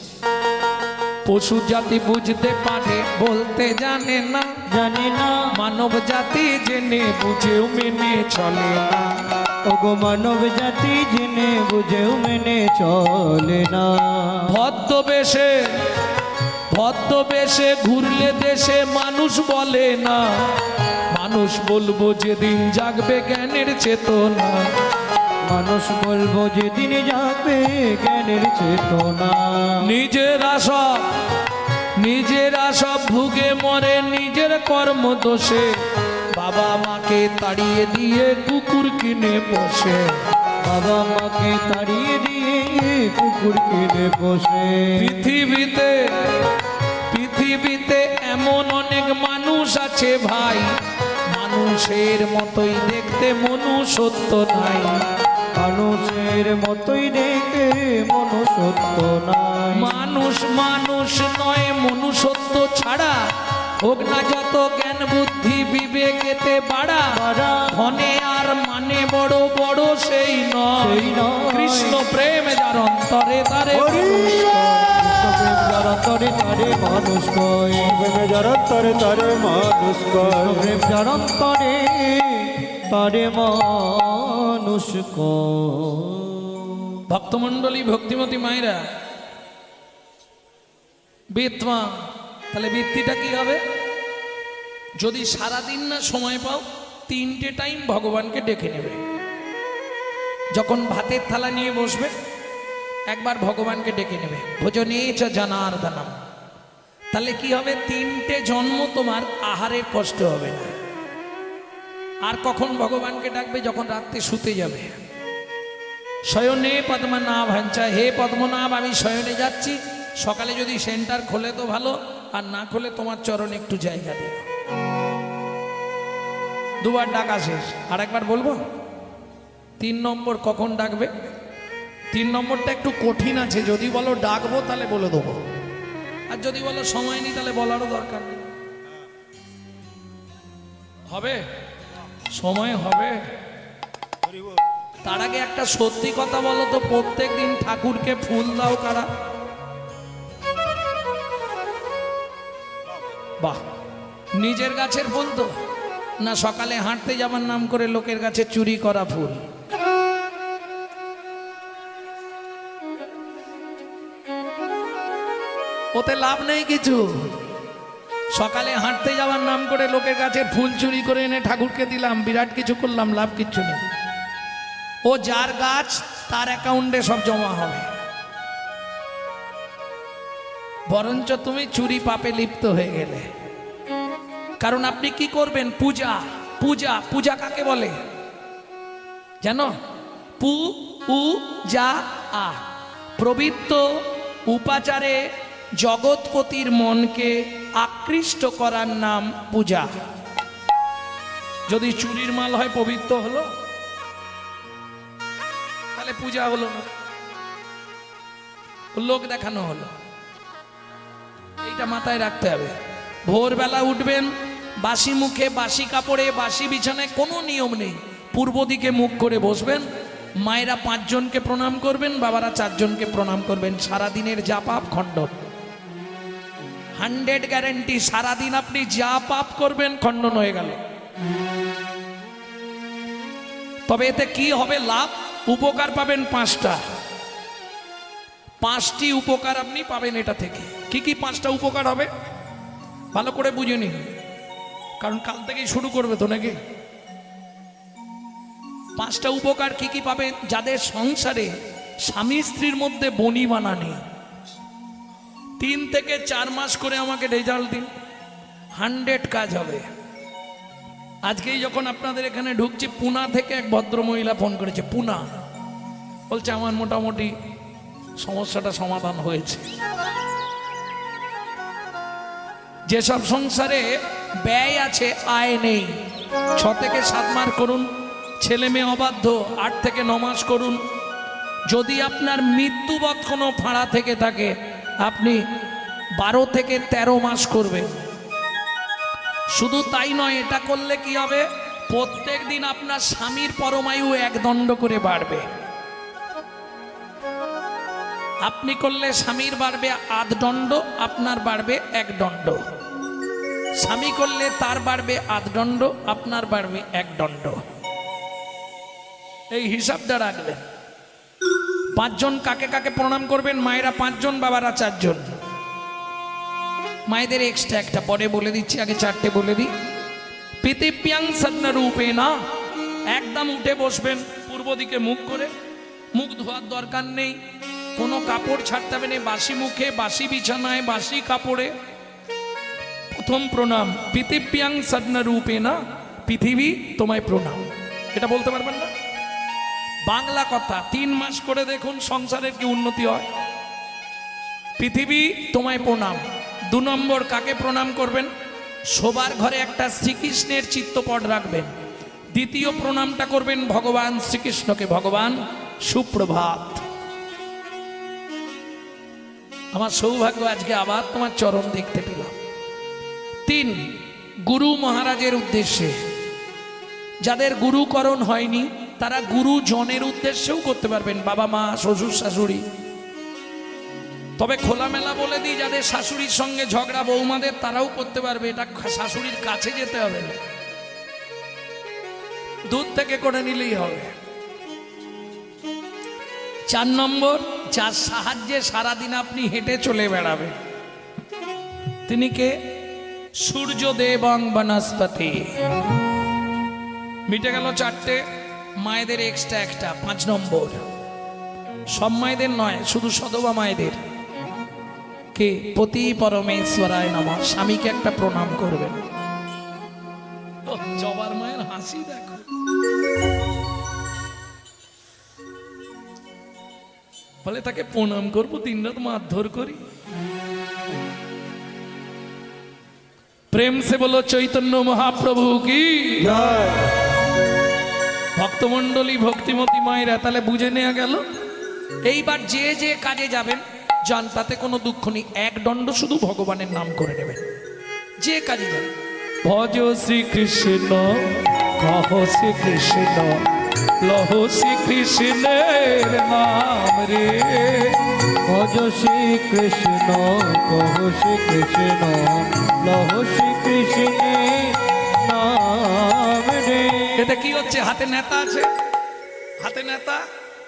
Speaker 1: পশু জাতি বুঝতে পারে, বলতে জানে না,
Speaker 2: জানে না,
Speaker 1: মানব জাতি জেনে বুঝেও মেনে চলে না।
Speaker 2: ওগো মানব জাতি জেনে বুঝেও মেনে চলে না।
Speaker 1: ভদ্রবেশে ভদ্রবেশে ঘুরলে দেশে মানুষ বলে না, মানুষ বলবো যেদিন জাগবে জ্ঞানের চেতনা।
Speaker 2: মানুষ বলবো যেদিন যাবে জ্ঞানের চেতনা।
Speaker 1: নিজেরা সব ভুগে মরে নিজের কর্ম দোষে, বাবা মাকে তাড়িয়ে দিয়ে কুকুর কিনে বসে।
Speaker 2: বাবা মাকে তাড়িয়ে দিয়ে কুকুর কিনে বসে।
Speaker 1: পৃথিবীতে এমন অনেক মানুষ আছে ভাই, মানুষের মতোই দেখতে মনুষ্যত্ব নাই।
Speaker 2: মানুষের মতোই দেখে মনুষ্যত্ব নাই।
Speaker 1: মানুষ মানুষ নয়, মনুষ্যত্ব ছাড়া হোক না যত জ্ঞান বুদ্ধি বিবেকেতে বাড়া, ধনে আর মানে বড় বড় সেই নয়।
Speaker 2: সেই নয়।
Speaker 1: কৃষ্ণ প্রেম যার অন্তরে তারে
Speaker 2: প্রেম যার অন্তরে তারে মানুষ কয়।
Speaker 3: প্রেমে যারা তারে তারে মানুষ কয়।
Speaker 2: প্রেম যার অন্তরে তারে মানুষ কয়।
Speaker 1: ভক্তমণ্ডলী, ভক্তিমতী মায়েরা, বিত্মা, তাহলে বৃত্তিটা কি হবে? যদি সারাদিন না সময় পাও, 3টে টাইম ভগবানকে ডেকে নেবে। যখন ভাতের থালা নিয়ে বসবে, একবার ভগবানকে ডেকে নেবে, ভোজনে চ জনার্দনম। তাহলে কি হবে? 3টে জন্ম তোমার আহারের কষ্ট হবে না। আর কখন ভগবানকে ডাকবে? যখন রাত্রে শুতে যাবে। শয়নে পদ্মনাভ ভাঞ্চা, হে পদ্মনাভ আমি শয়নে যাচ্ছি। সকালে যদি সেন্টার খোলে তো ভালো, আর না খোলে তোমার চরণে একটু জায়গা দিও। দুবার ডাকা শেষ। আর একবার বলবো 3 নম্বর কখন ডাকবে? 3 নম্বরটা একটু কঠিন আছে। যদি বলো ডাকবো তাহলে বলে দেবো, আর যদি বলো সময় নেই তাহলে বলারও দরকার নেই। হবে, সময় হবে। তার আগে একটা সত্যি কথা বলো তো, প্রত্যেক দিন ঠাকুরকে ফুল দাও কারা? বাহ, নিজের গাছের ফুল তো না, সকালে হাঁটতে যাবার নাম করে লোকের গাছে চুরি করা ফুল? ওতে লাভ নেই কিছু। সকালে হাঁটতে যাওয়ার নাম করে লোকের গাছের ফুল চুরি করে এনে ঠাকুরকে দিলাম, বিরাট কিছু করলাম, লাভ কিচ্ছু নেই। ও যার গাছ তার অ্যাকাউন্টে সব জমা হবে। বরঞ্চ তুমি চুরি পাপে লিপ্ত হয়ে গেলে। কারণ আপনি কি করবেন? পূজা। পূজা, পূজা কাকে বলে জানো? পু উ যা আ, প্রবৃত্ত উপাচারে জগৎপতির মনকে আকৃষ্ট করার নাম পূজা। যদি চুরির মাল হয় পবিত্র হলো, তাহলে পূজা হলো না, লোক দেখানো হলো। এইটা মাথায় রাখতে হবে। ভোরবেলা উঠবেন, বাসি মুখে, বাসি কাপড়ে, বাসি বিছানায়, কোনো নিয়ম নেই। পূর্ব দিকে মুখ করে বসবেন। মায়েরা 5 জনকে প্রণাম করবেন, বাবারা 4 জনকে প্রণাম করবেন। সারাদিনের যা পাপ খণ্ডন, 100 গ্যারেন্টি। সারাদিন আপনি যা পাপ করবেন খণ্ডন হয়ে গেল। তবে এতে কি হবে লাভ? উপকার পাবেন 5টা। 5টি উপকার আপনি পাবেন এটা থেকে। কি কি 5টা উপকার হবে ভালো করে বুঝে নিন, কারণ কাল থেকেই শুরু করবে তো নাকি। 5টা উপকার কি কি পাবেন? যাদের সংসারে স্বামী স্ত্রীর মধ্যে বনিবানা নেই, 3 থেকে 4 মাস করে আমাকে রেজাল্ট দিন, 100 কাজ হবে। আজকেই যখন আপনাদের এখানে ঢুকছি, পুনা থেকে এক ভদ্র মহিলা ফোন করেছে। পুনা বলছে আমার মোটামুটি সমস্যাটা সমাধান হয়েছে। যেসব সংসারে ব্যয় আছে, আয় নেই, 6 থেকে 7 মাস করুন। ছেলে মেয়ে অবাধ্য, 8 থেকে 9 মাস করুন। যদি আপনার মৃত্যুবৎ কোনো ফাঁড়া থেকে থাকে, আপনি 12 থেকে 13 মাস করবেন। শুধু তাই নয়, এটা করলে কি হবে? প্রত্যেক দিন আপনার স্বামীর পরমায়ু 1 দণ্ড করে বাড়বে। আপনি করলে স্বামীর বাড়বে 8 দণ্ড, আপনার বাড়বে 1 দণ্ড। স্বামী করলে তার বাড়বে 8 দণ্ড, আপনার বাড়বে 1 দণ্ড। এই হিসাবটা রাখবেন। 5 জন কাকে কাকে প্রণাম করবেন? মায়েরা 5 জন, বাবারা 4 জন। মায়েদের এক্সট্রা একটা পরে বলে দিচ্ছি, আগে 4টে বলে দিই। পৃথিব্যাং সন্ন রূপে না, একদম উঠে বসবেন পূর্ব দিকে মুখ করে। মুখ ধোয়ার দরকার নেই, কোনো কাপড় ছাড়তে হবে না। বাসি মুখে, বাসি বিছানায়, বাসি কাপড়ে প্রথম প্রণাম। পৃথিব্যাং সন্ন রূপে না, পৃথিবী তোমায় প্রণাম। এটা বলতে পারবেন না? বাংলা কথা। 3 মাস করে দেখুন সংসারের কি উন্নতি হয়। পৃথিবী তোমায় প্রণাম। 2 নম্বর কাকে প্রণাম করবেন? শোবার ঘরে একটা শ্রীকৃষ্ণের চিত্রপট রাখবেন। দ্বিতীয় প্রণামটা করবেন ভগবান শ্রীকৃষ্ণকে, ভগবান সুপ্রভাত। আমার সৌভাগ্য আজকে আবার তোমার চরণ দেখতে পেলাম। 3 গুরু মহারাজের উদ্দেশ্যে, যাদের গুরুকরণ হয়নি তারা গুরুজনের উদ্দেশ্যেও করতে পারবেন, বাবা মা শ্বশুর শাশুড়ি। তবে খোলামেলা বলে দিই, যাদের শাশুড়ির সঙ্গে ঝগড়া বৌমাদের তারাও করতে পারবে, এটা শাশুড়ির কাছে যেতে হবে না, দূর থেকে করে নিলেই হবে। 4 নম্বর, যার সাহায্যে সারাদিন আপনি হেঁটে চলে বেড়াবেন, তিনি কে? সূর্যদেবং বনস্পতি। মিটে গেল 4টে, মায়েদের এক্সট্রা একটা 5 নম্বর, সব মায়েদের নয়, শুধু সদবা মায়েদের। কে? পতি পরমেশ্বরায় নমঃ। স্বামীকে একটা প্রণাম করবেন। জবার মায়ের হাসি দেখো, বলে তাকে প্রণাম করবো, দিনরাত মারধর করি। প্রেম সে বলো চৈতন্য মহাপ্রভু কি
Speaker 3: জয়।
Speaker 1: ভক্তমণ্ডলী ভক্তিমতী মায়েরা, তাহলে বুঝে নেওয়া গেল। এইবার যে যে কাজে যাবেন যান, তাতে কোনো দুঃখ নেই, 1 দণ্ড শুধু ভগবানের নাম করে নেবেন, যে কাজে যান। ভজ শ্রীকৃষ্ণ, কহ শ্রীকৃষ্ণ, লহ শ্রীকৃষ্ণের নাম রে।
Speaker 2: ভজ শ্রীকৃষ্ণ, কহ শ্রীকৃষ্ণ, লহ শ্রীকৃষ্ণের নাম রে।
Speaker 1: এটা কি হচ্ছে? হাতে নেতা আছে, হাতে নেতা,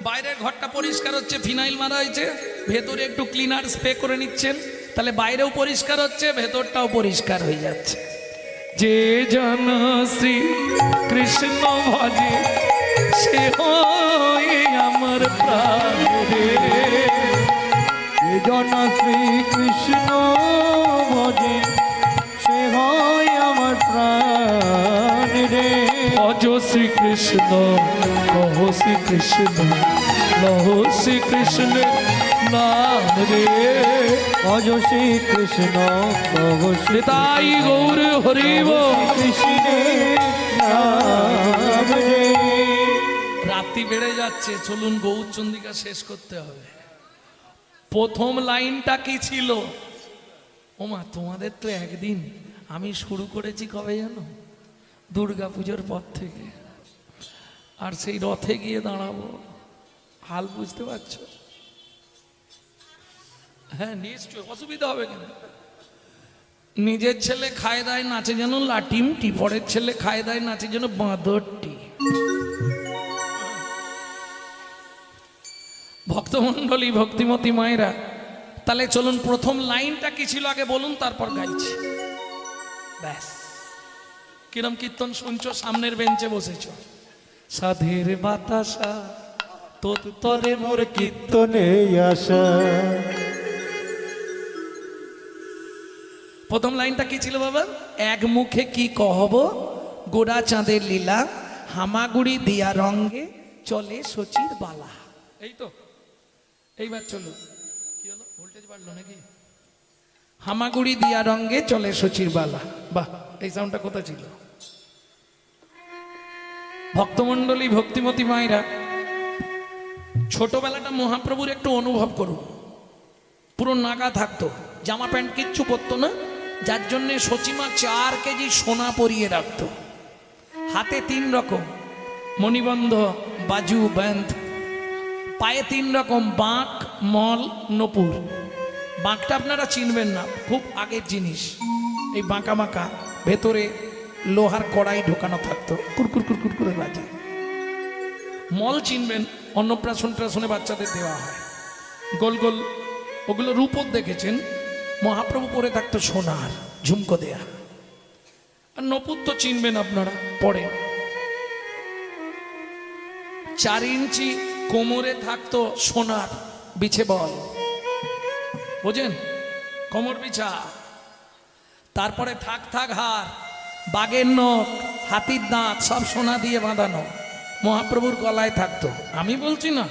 Speaker 1: বাইরের ঘরটা পরিষ্কার হচ্ছে, ফিনাইল মারা হয়েছে, ভেতরে একটু ক্লিনার স্প্রে করে নিচ্ছেন, তাহলে বাইরেও পরিষ্কার হচ্ছে, ভেতরটাও পরিষ্কার হয়ে যাচ্ছে। যে জন শ্রী কৃষ্ণ ভজে সে হয় আমার প্রাণ রে।
Speaker 2: জন শ্রীকৃষ্ণ ভজে সে হয় আমার প্রাণ রে।
Speaker 1: ভজ শ্রীকৃষ্ণ, কহ শ্রীকৃষ্ণ, লহ শ্রীকৃষ্ণের নাম রে।
Speaker 2: ভজ শ্রীকৃষ্ণ, কহ
Speaker 1: তাই গৌর হরিব।
Speaker 2: শ্রীকৃষ্ণের নাম রে।
Speaker 1: রাত্রি বেড়ে যাচ্ছে, চলুন গৌরচন্দ্রিকা শেষ করতে হবে। প্রথম লাইনটা কি ছিল? ওমা, তোমাদের তো একদিন, আমি শুরু করেছি কবে জানো? দুর্গা পুজোর পর থেকে, আর সেই রথে গিয়ে দাঁড়াবো। হাল বুঝতে পারছো? হ্যাঁ নিশ্চয়, অসুবিধা হবে কেন? নিজের ছেলে খায় দায় নাচে যেন লাটিমটি, পরের ছেলে খায় দায় নাচে যেন বাঁদরটি। ভক্তমণ্ডলী ভক্তিমতী মায়েরা, তাহলে চলুন প্রথম লাইনটা কি ছিল আগে বলুন, তারপর গাইছি। ব্যাস, কিরম কীর্তন শুনছো? সামনের বেঞ্চে বসেছ। সাধের বাতাসা তোরে মোর
Speaker 3: কীর্তনে আসা।
Speaker 1: প্রথম লাইনটা কি ছিল বাবা? এক মুখে কি কহব, গোড়া চাঁদের লীলা, হামাগুড়ি দিয়া রঙ্গে চলে সচির বালা। এই তো, এইবার চলো। কি হলো, ভোল্টেজ বাড়লো নাকি? হামাগুড়ি দিয়া রঙ্গে চলে সচির বালা। বাহ, এই সাউন্ডটা কোথায় ছিল? ভক্তমণ্ডলী ভক্তিমতী মায়েরা, ছোটবেলাটা মহাপ্রভুর একটু অনুভব করুন। পুরো নাগা থাকতো, জামা প্যান্ট কিচ্ছু পরতো না, যার জন্যে সচিমা 4 কেজি সোনা পরিয়ে রাখতো। হাতে 3 রকম মণিবন্ধ, বাজু, ব্যান্ড, পায়ে 3 রকম বাঁক, মল, নপুর। বাঁকটা আপনারা চিনবেন না, খুব আগের জিনিস। এই বাঁকা বাঁকা, ভেতরে লোহার কড়াই ঢোকানো থাকতো, কুরকুর কুরকুর করে বাজে। মল চিনবেন, অন্নপ্রাশন ট্রাশনে বাচ্চাদের দেওয়া হয়, গোল গোল, ওগুলো রূপোর দেখেছেন। মহাপ্রভু পরে থাকতো সোনার ঝুমকো দেয়া। আর নপুর তো চিনবেন আপনারা, পরে 4 ইঞ্চি কোমরে থাকতো সোনার বিছে বল, বোঝেন, কোমর বিছা। তারপরে থাক থাক হার, বাঘের নখ, হাতির দাঁত, সব সোনা দিয়ে বাঁধানো মহাপ্রভুর গলায় থাকতো। আমি বলছি না,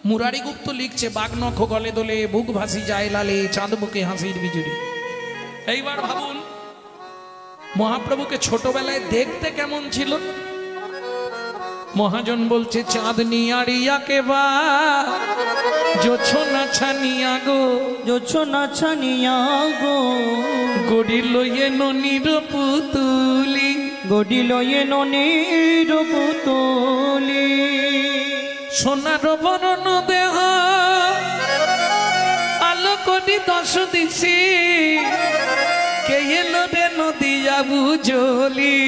Speaker 1: মুরারি গুপ্ত লিখছে, বাঘ নখ গলে দোলে, বুক ভাসি যায় লালে, চাঁদ বুকে হাসির বিজুরি। এইবার ভাবুন মহাপ্রভুকে ছোটবেলায় দেখতে কেমন ছিল। মহাজন বলছে চাঁদনি আড়িয়াকে বা জোছনা ছানিয়া গো,
Speaker 2: জোছনা ছানিয়া গো,
Speaker 1: গড়িল ননির পুতুলি,
Speaker 2: গড়িল ননির পুতুলি,
Speaker 1: সোনার বরণ দেহ আলো করি দশ দিছি, কে এলো রে নদিয়া বুঝলি,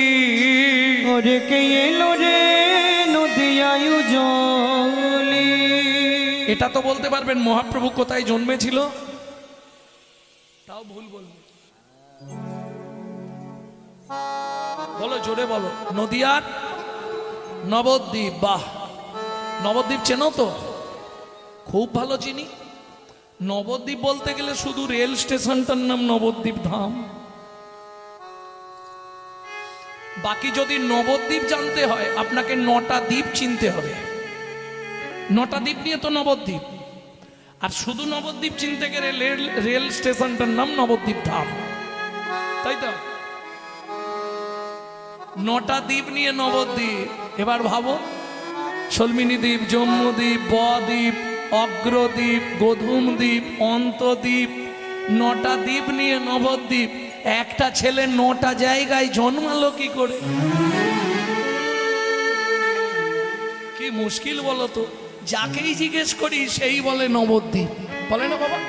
Speaker 2: ওরে কে এলো রে নদিয়ায় জলি।
Speaker 1: এটা তো বলতে পারবেন মহাপ্রভু কোথায় জন্মেছিল? তাও ভুল বলবে, বলো জোরে বলো। নদিয়ার নবদ্বীপ। বাহ, নবদ্বীপ চেনো তো? খুব ভালো চিনি। নবদ্বীপ বলতে গেলে শুধু রেল স্টেশনটার নাম নবদ্বীপ ধাম। বাকি যদি নবদ্বীপ জানতে হয় আপনাকে 9টা দ্বীপ চিনতে হবে। 9টা দ্বীপ নিয়ে তো নবদ্বীপ। আর শুধু নবদ্বীপ চিনতে গেলে রেল স্টেশনটার নাম নবদ্বীপ ধাম, তাই তো? 9টা দ্বীপ নিয়ে নবদ্বীপ। এবার ভাবো, সলমিনী দ্বীপ, জম্মুদ্বীপ, বদ্বীপ, অগ্রদ্বীপ, গোধূম দ্বীপ, অন্তদ্বীপ, 9টা দ্বীপ নিয়ে নবদ্বীপ। একটা ছেলে 9টা জায়গায় জন্মালো কি করে? কি মুশকিল বলো তো। যাকেই জিজ্ঞেস করি সেই বলে নবদ্বীপ, বলে না বাবা?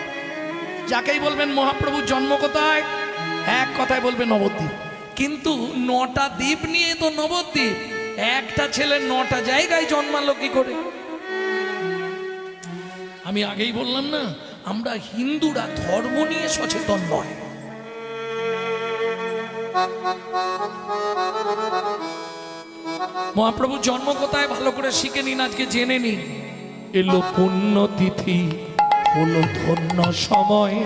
Speaker 1: যাকেই বলবেন মহাপ্রভুর জন্ম কোথায়, এক কথায় বলবে নবদ্বীপ। কিন্তু 9টা দ্বীপ নিয়ে তো নবদ্বীপ। একটা ছেলে 9টা জায়গায় জন্মালো কি করে? আমি আগেই বললাম না, আমরা হিন্দুরা ধর্ম নিয়ে সচেতন নয়। মহাপ্রভুর জন্ম কোথায় ভালো করে শিখে নিন, আজকে জেনে নিন। এলো পুণ্যতিথি, হলো ধন্য সময়,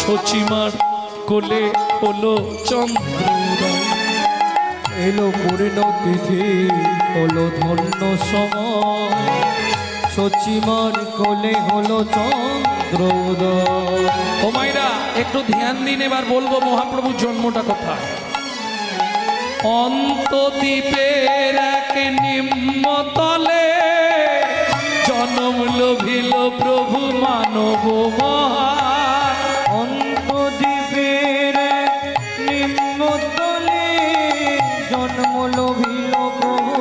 Speaker 1: সচিমার কোলে হলো চন্দ্রোদয়।
Speaker 2: এলো পূর্ণ তিথি, হলো ধন্য সময়, সচিমার কোলে হলো চন্দ্রোদয়।
Speaker 1: ও মাইরা একটু ধ্যান দিন, এবার বলবো মহাপ্রভুর জন্মটা কোথায়। অন্তদ্বীপের এক নিম্নতলে জন্ম লোভিল প্রভু মানব মহান।
Speaker 2: অন্তদ্বীপের নিম্নতলে জন্ম লোভিল প্রভু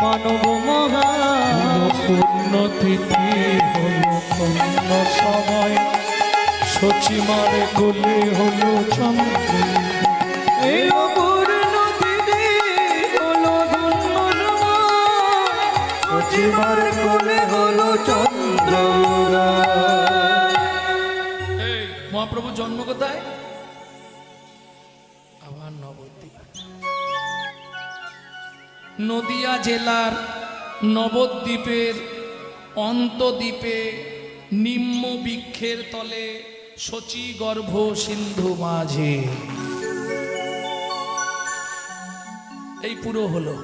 Speaker 2: মানব মহান।
Speaker 1: পুণ্যতিথি হলো পূর্ণ সময়, সচিমার কোলে হলো চন্দ্র।
Speaker 2: এলো পূর্ণ তিথি, হলো ধন্য সময়, সচিমার কোলে হলো চন্দ্রোদয়।
Speaker 1: এই মহাপ্রভুর জন্ম কোথায়? আবার নবদ্বীপ। নদিয়া জেলার নবদ্বীপের অন্তদ্বীপে নিম্ন বৃক্ষের তলে শচী গর্ভ সিন্ধু মাঝে। এই পুরো হলো।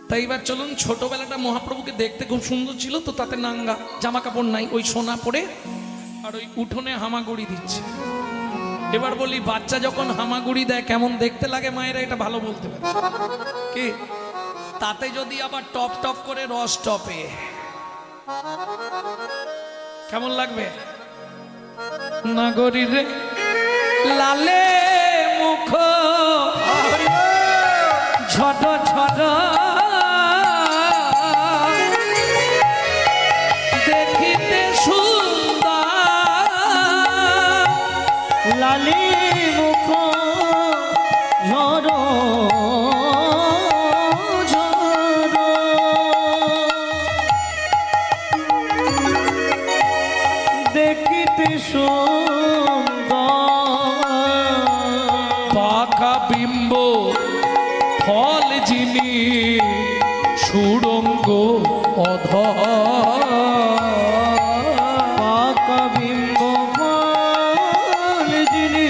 Speaker 1: তাই এবার চলুন, ছোটবেলাটা মহাপ্রভুকে দেখতে খুব সুন্দর ছিল তো, তাতে নাঙ্গা, জামা কাপড় নাই, ওই সোনা পরে আর ওই উঠোনে হামাগুড়ি দিচ্ছে। এবার বলি, বাচ্চা যখন হামাগুড়ি দেয় কেমন দেখতে লাগে মায়েরা? এটা ভালো বলতে পারে কি? তাতে যদি আবার টপ টপ করে রস টপে, কেমন লাগবে? নাগরী রে লালে মুখ ঝট ঝট দেখিতে সুন্দর,
Speaker 2: লালি মুখ ঝড় ঝড়, দেখিতে সুন্দর।
Speaker 1: পাখা বিম্ব ফল যিনি সুরঙ্গ অধর,
Speaker 2: পাকা বিম্ব ফল যিনি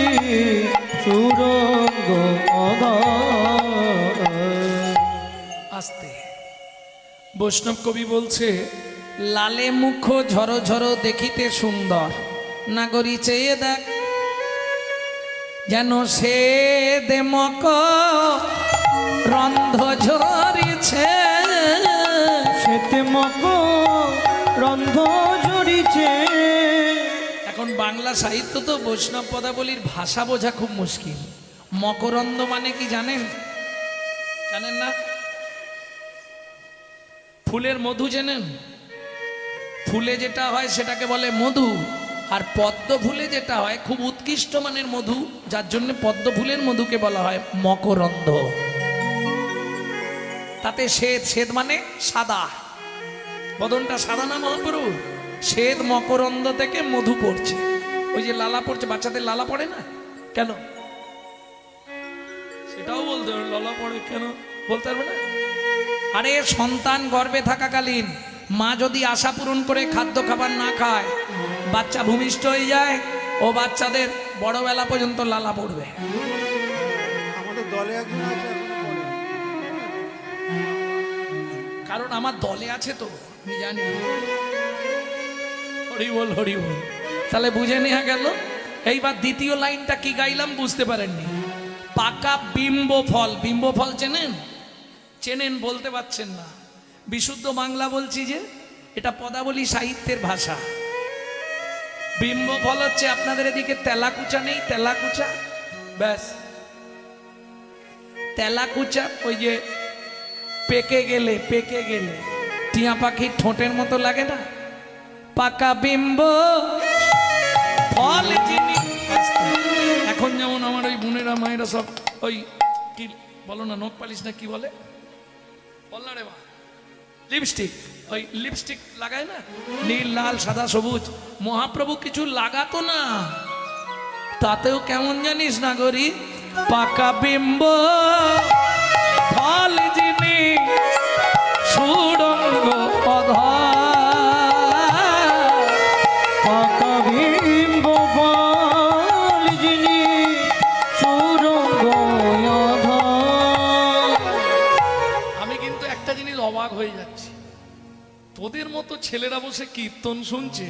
Speaker 2: সুরঙ্গ অধর।
Speaker 1: আস্তে। বৈষ্ণব কবি বলছে, লালে মুখ ঝরো ঝরো দেখিতে সুন্দর, নাগরী চেয়ে দেখ যেন সে দেমক রন্ধ ঝরিছে,
Speaker 2: সেতে মক রন্ধ ঝরিছে।
Speaker 1: এখন বাংলা সাহিত্য তো বৈষ্ণব পদাবলীর ভাষা বোঝা খুব মুশকিল। মকরন্দ মানে কি জানেন? জানেন না? ফুলের মধু জানেন? ফুলে যেটা হয় সেটাকে বলে মধু, আর পদ্ম ফুলে যেটা হয় খুব উৎকৃষ্ট মানের মধু, যার জন্য পদ্ম ফুলের মধুকে বলা হয় মকরন্দ। তাতে শ্বেত, শ্বেত মানে সাদা, বদনটা সাদা না মহাপ্রভু? শ্বেত মকরন্দ থেকে মধু পড়ছে। ওই যে লালা পড়ছে, বাচ্চাদের লালা পড়ে না কেন? সেটাও বলতে হবে, লালা পড়ে কেন বলতে পারবে না? আরে সন্তান গর্ভে থাকাকালীন মা যদি আশা পূরণ করে খাদ্য খাবার না খায়, বাচ্চা ভূমিষ্ঠ হয়ে যায়, ও বাচ্চাদের বড়বেলা পর্যন্ত লালা পড়বে।
Speaker 3: আমাদের দলে একজন আছে, এখনো পড়ে।
Speaker 1: কারণ আমার দলে আছে তো, আমি জানি। হরি বল, হরি বল। তাহলে বুঝে নেওয়া গেল। এইবার দ্বিতীয় লাইনটা কি গাইলাম বুঝতে পারেননি? পাকা বিম্ব ফল। বিম্ব ফল চেনেন? চেনেন বলতে পারছেন না। বিশুদ্ধ বাংলা বলছি যে, এটা পদাবলী সাহিত্যের ভাষা। বিম্ব ফল হচ্ছে আপনাদের এদিকে তেলাকুচা নেই? তেলাকুচা, ব্যাস তেলাকুচা। ওই যে পেকে গেলে টিয়া পাখির ঠোঁটের মতো লাগে না? পাকা বিম্ব ফল যিনি। এখন যেমন আমার ওই বোনেরা মায়েরা সব ওই কি বলো না, নখ পালিশ না কি বলে, বল না রে মা, লিপস্টিক, ওই লিপস্টিক লাগায় না, নীল লাল সাদা সবুজ। মহাপ্রভু কিছু লাগাতো না, তাতেও কেমন জানিস না গরি? পাকা বিম্ব ফল যিনি সুরঙ্গ
Speaker 2: পাকা বিম্ব ফল যিনি সুরঙ্গ আধার।
Speaker 1: আমি কিন্তু একটা জিনিস অবাক হয়ে যাচ্ছি, তোদের মতো ছেলেরা বসে কীর্তন শুনছে।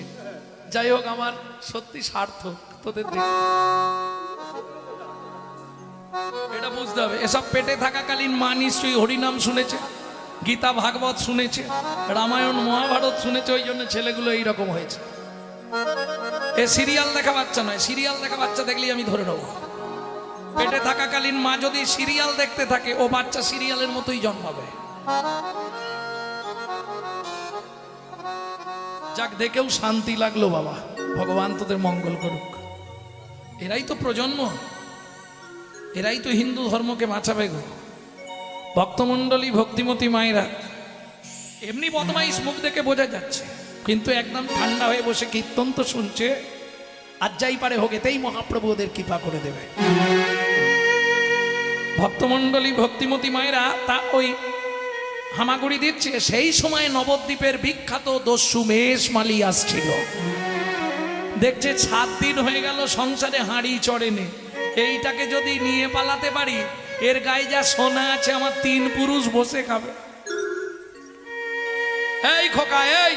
Speaker 1: যাই হোক, আমার সত্যি সার্থক তোদের দেখে। এটা বুঝতে হবে, এসব পেটে থাকাকালীন মা নিশ্চয়ই হরিনাম শুনেছে, গীতা ভাগবত শুনেছে, রামায়ণ মহাভারত শুনেছে, ওই জন্য ছেলেগুলো এইরকম হয়েছে। এ সিরিয়াল দেখা বাচ্চা নয়, সিরিয়াল দেখা বাচ্চা দেখলেই আমি ধরে নেবো। পেটে থাকাকালীন মা যদি সিরিয়াল দেখতে থাকে, ও বাচ্চা সিরিয়ালের মতোই জন্মাবে। যাক, দেখেও শান্তি লাগলো বাবা, ভগবান তোদের মঙ্গল করুক। এরাই তো প্রজন্ম, এরাই তো হিন্দু ধর্মকে বাঁচাবে গো। ভক্তমণ্ডলী, ভক্তিমতী মায়েরা এমনি বদমাইশ মুখ দেখে বোঝা যাচ্ছে, কিন্তু একদম ঠান্ডা হয়ে বসে কীর্তন তো শুনছে। আর যাই পারে হোক, এতেই মহাপ্রভু ওদের কৃপা করে দেবে। ভক্তমণ্ডলী, ভক্তিমতী মায়েরা তা ওই হামাগুড়ি দিচ্ছে। সেই সময় নবদ্বীপের বিখ্যাত দস্যু মেষ মালি আসছিল। দেখছে 7 দিন হয়ে গেল সংসারে হাঁড়ি চড়েনে, এইটাকে যদি নিয়ে পালাতে পারি, এর গায়ে যা সোনা আছে আমার 3 পুরুষ বসে খাবে। এই খোকা, এই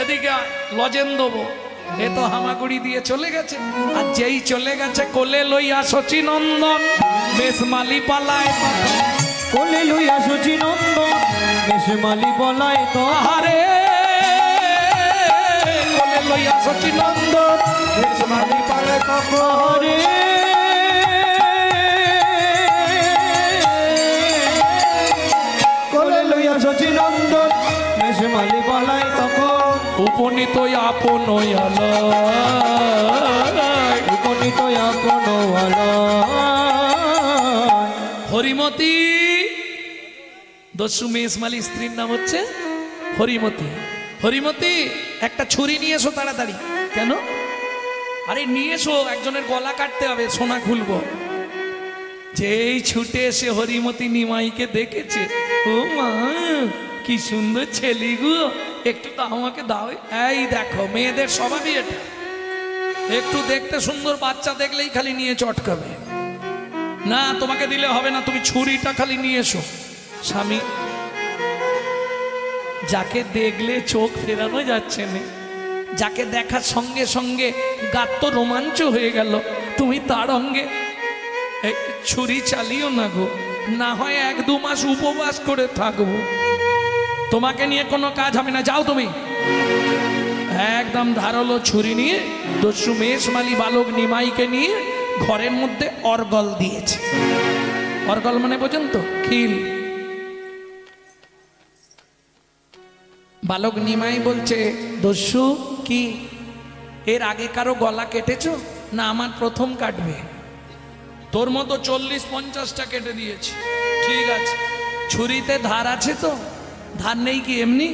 Speaker 1: এদিকে লজেন দেবো। এ তো হামাগুড়ি দিয়ে চলে গেছে, আর যেই চলে গেছে কোলে লইয়া শচী নন্দন বেশ মালি পালায়।
Speaker 2: কোলে লইয়া শচী নন্দন বেশ মালি পলায় তো।
Speaker 1: আহারে, কোলে লইয়া শচী নন্দন বেশ মালি পালায় তখন।
Speaker 2: কোলে লইয়া শচী নন্দন বেশ মালি পলায় তখন।
Speaker 1: উপনীত আপন
Speaker 2: উপনীত আপন
Speaker 1: হরিমতি। দস্যু মেষমালি স্ত্রীর নাম হচ্ছে হরিমতি। হরিমতি, একটা ছুরি নিয়ে এসো তাড়াতাড়ি। কেন? আরে নিয়ে এসো, একজনের গলা কাটতে হবে, সোনা খুলবো। যেই ছুটে এসে হরিমতি নিমাইকে দেখেছে, ও মা কি সুন্দর ছেলে গো, একটু তো আমাকে দাও। এই দেখো, মেয়েদের স্বভাবই এটা, একটু দেখতে সুন্দর বাচ্চা দেখলেই খালি নিয়ে চটকাবে। না, তোমাকে দিলে হবে না, তুমি ছুরিটা খালি নিয়ে এসো। স্বামী, যাকে দেখলে চোখ ফেরানো যাচ্ছে না, যাকে দেখার সঙ্গে সঙ্গে গাত তো রোমাঞ্চ হয়ে গেল, তুমি তার অঙ্গে এই ছুরি চালিও না গো, না হয় 1-2 মাস উপবাস করে থাকবো, তোমাকে নিয়ে কোনো কাজ হবে না, যাও তুমি। একদম ধারালো ছুরি নিয়ে দস্যু মেষমালি বালক নিমাইকে নিয়ে ঘরের মধ্যে অর্গল দিয়েছে। অর্গল মানে বোঝেন তো, খিল। বালক নিমাই বলছে, দস্যু কি এর আগে কারো গলা কেটেছো? না, আমার প্রথম কাটবে। তোর মতো 40-50টা কেটে দিয়েছি, ঠিক আছে, ছুরিতে ধার আছে তো? ধার নেই কি এমনি?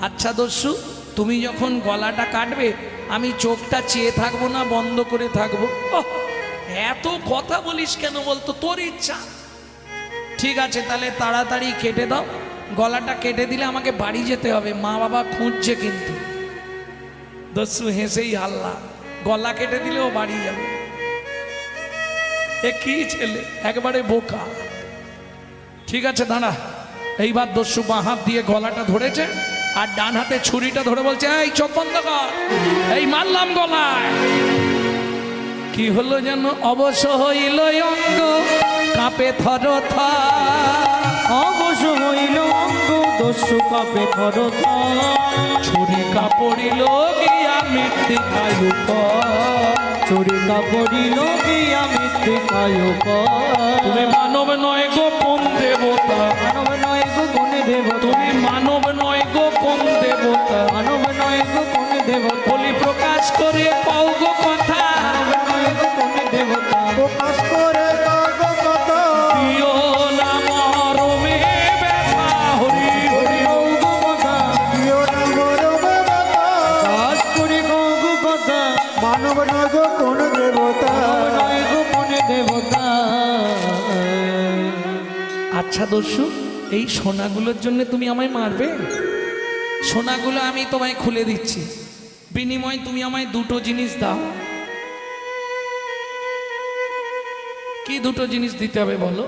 Speaker 1: আচ্ছা দস্যু, তুমি যখন গলাটা কাটবে আমি চোখটা চেয়ে থাকবো না বন্ধ করে থাকবো? ওহ, এত কথা বলিস কেন বলতো, তোর ইচ্ছা। ঠিক আছে, তাহলে তাড়াতাড়ি কেটে দাও, গলাটা কেটে দিলে আমাকে বাড়ি যেতে হবে, মা বাবা খুঁজছে কিন্তু। দস্যু হেসেই হাল্লা, গলা কেটে দিলেও বাড়ি যাবে। এ কি ছেলে, একবারে বোকা। ঠিক আছে দাঁড়া, এইবার দস্যু বাঁ হাত দিয়ে গলাটা ধরেছে আর ডান হাতে ছুরিটা ধরে বলছে, এই চোখ বন্ধ কর, এই মারলাম গলায়। কি হলো যেন, অবশ্য হইল অঙ্গ কাঁপে থর থর,
Speaker 2: অবশ্য হইল অঙ্গ দস্যু কাঁপে থর থর,
Speaker 1: ছুরি কাপড়িল গিয়া মৃত্তিকায় উপর,
Speaker 2: ছুরি কাপড়িল গিয়া মৃত্তিকায় উপর।
Speaker 1: তুমি মানব নয় গো কোন দেবতা,
Speaker 2: মানব নয় গো কোন দেবতা,
Speaker 1: তুমি মানব নয় গো কোন দেবতা,
Speaker 2: মানব নয় গো কোন দেবতা,
Speaker 1: বলি প্রকাশ করে কও গো কথা,
Speaker 2: মানব নয় গো কোন দেবতা,
Speaker 3: প্রকাশ করে কাগো কথা,
Speaker 1: দিও না মরমে ব্যথা, হরি হরি
Speaker 2: কও গো কথা,
Speaker 3: দিও না মরমে ব্যথা,
Speaker 2: কাজ করে কও গো কথা,
Speaker 3: মানব নয় গো কোন দেবতা।
Speaker 2: মানব নয় গো কোন দেবতা।
Speaker 1: আচ্ছা দস্যু, এই সোনাগুলোর জন্য তুমি আমায় মারবে? সোনাগুলো আমি তোমায় খুলে দিচ্ছি, বিনিময় তুমি আমায় 2টো জিনিস দাও। কি 2টো জিনিস দিতে হবে বলো?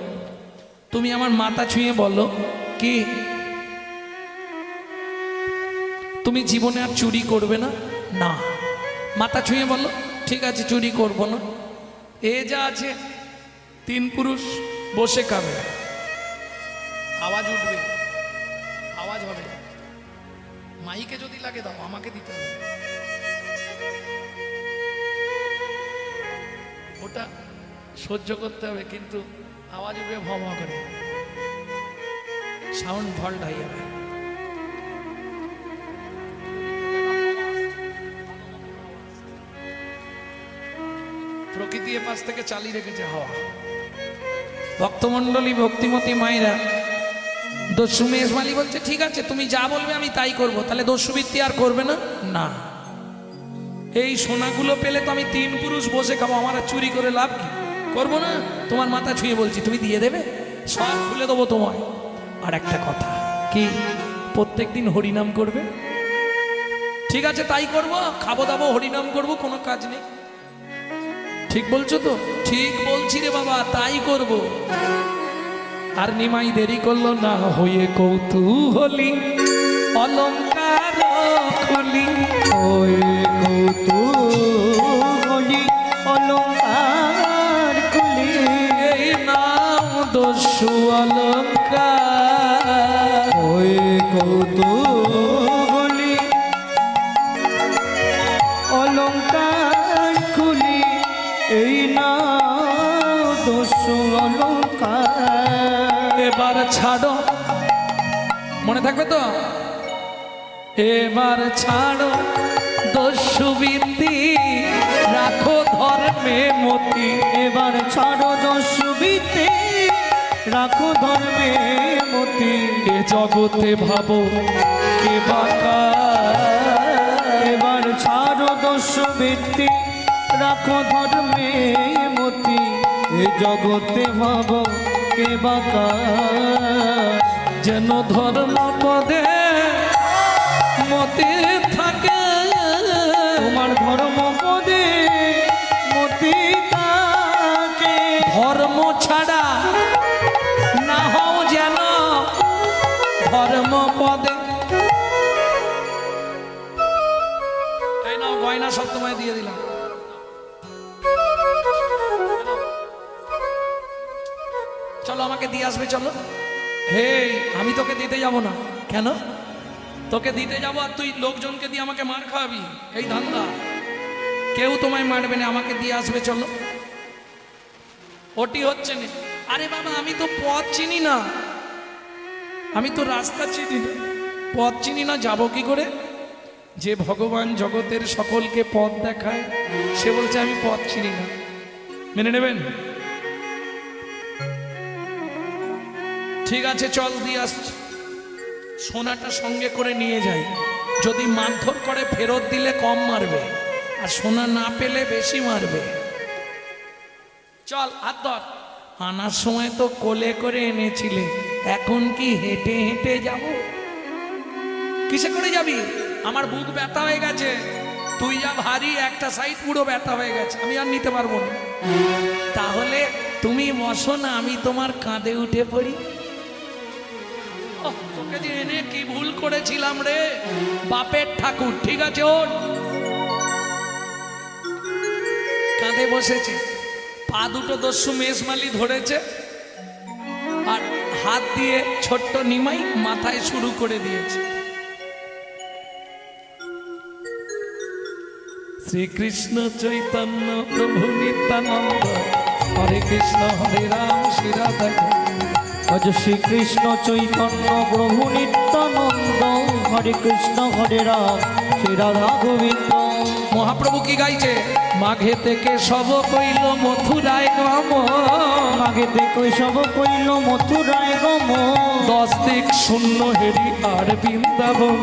Speaker 1: তুমি আমার মাথা ছুঁয়ে বলো, কি তুমি জীবনে আর চুরি করবে না? না। মাথা ছুঁয়ে বলো, ঠিক আছে চুরি করব না। এ যা আছে 3 পুরুষ বসে খাবে, আওয়াজ উঠবে, আওয়াজ হবে, মাইকে যদি লাগে দাও, আমাকে দিতে হবে, ওটা সহ্য করতে হবে, কিন্তু আওয়াজ উঠবে ভ ভ করে, সাউন্ড ভল্ট হয়ে যাবে। প্রকৃতি এ পাশ থেকে চালিয়ে রেখেছে হাওয়া। ভক্তমণ্ডলী, ভক্তিমতী মায়েরা, দস্যু মেজমালি বলছে, ঠিক আছে তুমি যা বলবে আমি তাই করব। তাহলে দস্যুবৃত্তি আর করবে না? না। এই সোনাগুলো পেলে তো আমি 3 পুরুষ বসে খাবো, আমার আর চুরি করে লাভ কি? করবো না। তোমার মাথা ছুঁয়ে বলছি, তুমি দিয়ে দেবে, সব খুলে দেবো তোমায়। আর একটা কথা, কি প্রত্যেকদিন হরিনাম করবে? ঠিক আছে তাই করব, খাবো দাবো হরিনাম করব, কোনো কাজ নেই। ঠিক বলছো তো? ঠিক বলছি রে বাবা, তাই করব। আর নিমাই দেরি করলো না, হয়ে কৌতূহলী অলঙ্কার খুলি,
Speaker 2: ওই কৌতূহলী অলঙ্কার খুলি,
Speaker 1: এই নাম দস্যু অলঙ্কার।
Speaker 2: ওই কৌতূহলী অলঙ্কার খুলি, এই না দস্যু অলঙ্কার।
Speaker 1: এবার ছাড়ো, মনে থাকবে তো? এবার ছাড়ো দস্যুবৃত্তি, রাখো ধর্মে মতি।
Speaker 2: এবার ছাড়ো দস্যুবৃত্তি, রাখো ধর্মে মতি।
Speaker 1: এ জগতে ভাবো কে বাঁকা,
Speaker 2: এবার ছাড়ো দস্যুবৃত্তি, রাখো ধর্মে মতি। এ জগতে ভাব কে বাঁকা,
Speaker 1: যেন ধর্ম পদে মতে থাকে।
Speaker 2: তোমার ধর্ম পদে মতি থাকে।
Speaker 1: ধর্ম ছাড়া না হও যেন ধর্ম পদে। নাও গয়না সব তোমায় দিয়ে দিলাম। চলো আমাকে দিয়ে আসবে, চলো। হে, আমি তোকে দিতে যাব না। কেন? তোকে দিতে যাব আর তুই লোকজনকে দিয়ে আমাকে মার খাওয়াবি, এই ধান্দা। কেউ তোমায় মারবে না, আমাকে দিয়ে আসবে, চলো। ওটি হচ্ছে না। আরে বাবা, আমি তো পথ চিনি না, আমি তো রাস্তা চিনি না, পথ চিনি না, যাব কি করে? যে ভগবান জগতের সকলকে পথ দেখায়, সে বলছে আমি পথ চিনি না। মেনে নেবেন? ঠিক আছে, চল দিয়ে আসছি। সোনাটা সঙ্গে করে নিয়ে যাই, যদি মারধর করে ফেরত দিলে কম মারবে, আর সোনা না পেলে বেশি মারবে। চল, হাত ধর। আনার সময় তো কোলে করে এনেছিলে, এখন কি হেঁটে হেঁটে যাব? কিসে করে যাবি? আমার বুক ব্যথা হয়ে গেছে, তুই যা ভারী, একটা সাইড পুরো ব্যথা হয়ে গেছে, আমি আর নিতে পারবো না। তাহলে তুমি বসো না, আমি তোমার কাঁধে উঠে পড়ি। তোকে যে এনে কি ভুল করেছিলাম রে, বাপের ঠাকুর। ঠিক আছে, ওর কাঁধে বসেছে, পা দুটো দস্যু মেষমালি ধরেছে, আর হাত দিয়ে ছোট্ট নিমাই মাথায় শুরু করে দিয়েছে। শ্রীকৃষ্ণ চৈতন্য প্রভু নিত্যানন্দ, হরে কৃষ্ণ হরে রাম শ্রী রাধা।
Speaker 2: আজ শ্রীকৃষ্ণ চৈতন্য প্রভু নিত্যানন্দ, হরে কৃষ্ণ হরে রাম শ্রী রাধা গোবিন্দ।
Speaker 1: মহাপ্রভু কি গাইছে? মাঘে থেকে সব কইল মথুরায় গম,
Speaker 2: মাঘে থেকে সব কইল মথুরায় গম।
Speaker 1: 10 দিক শূন্য হেরি আর বৃন্দাবন,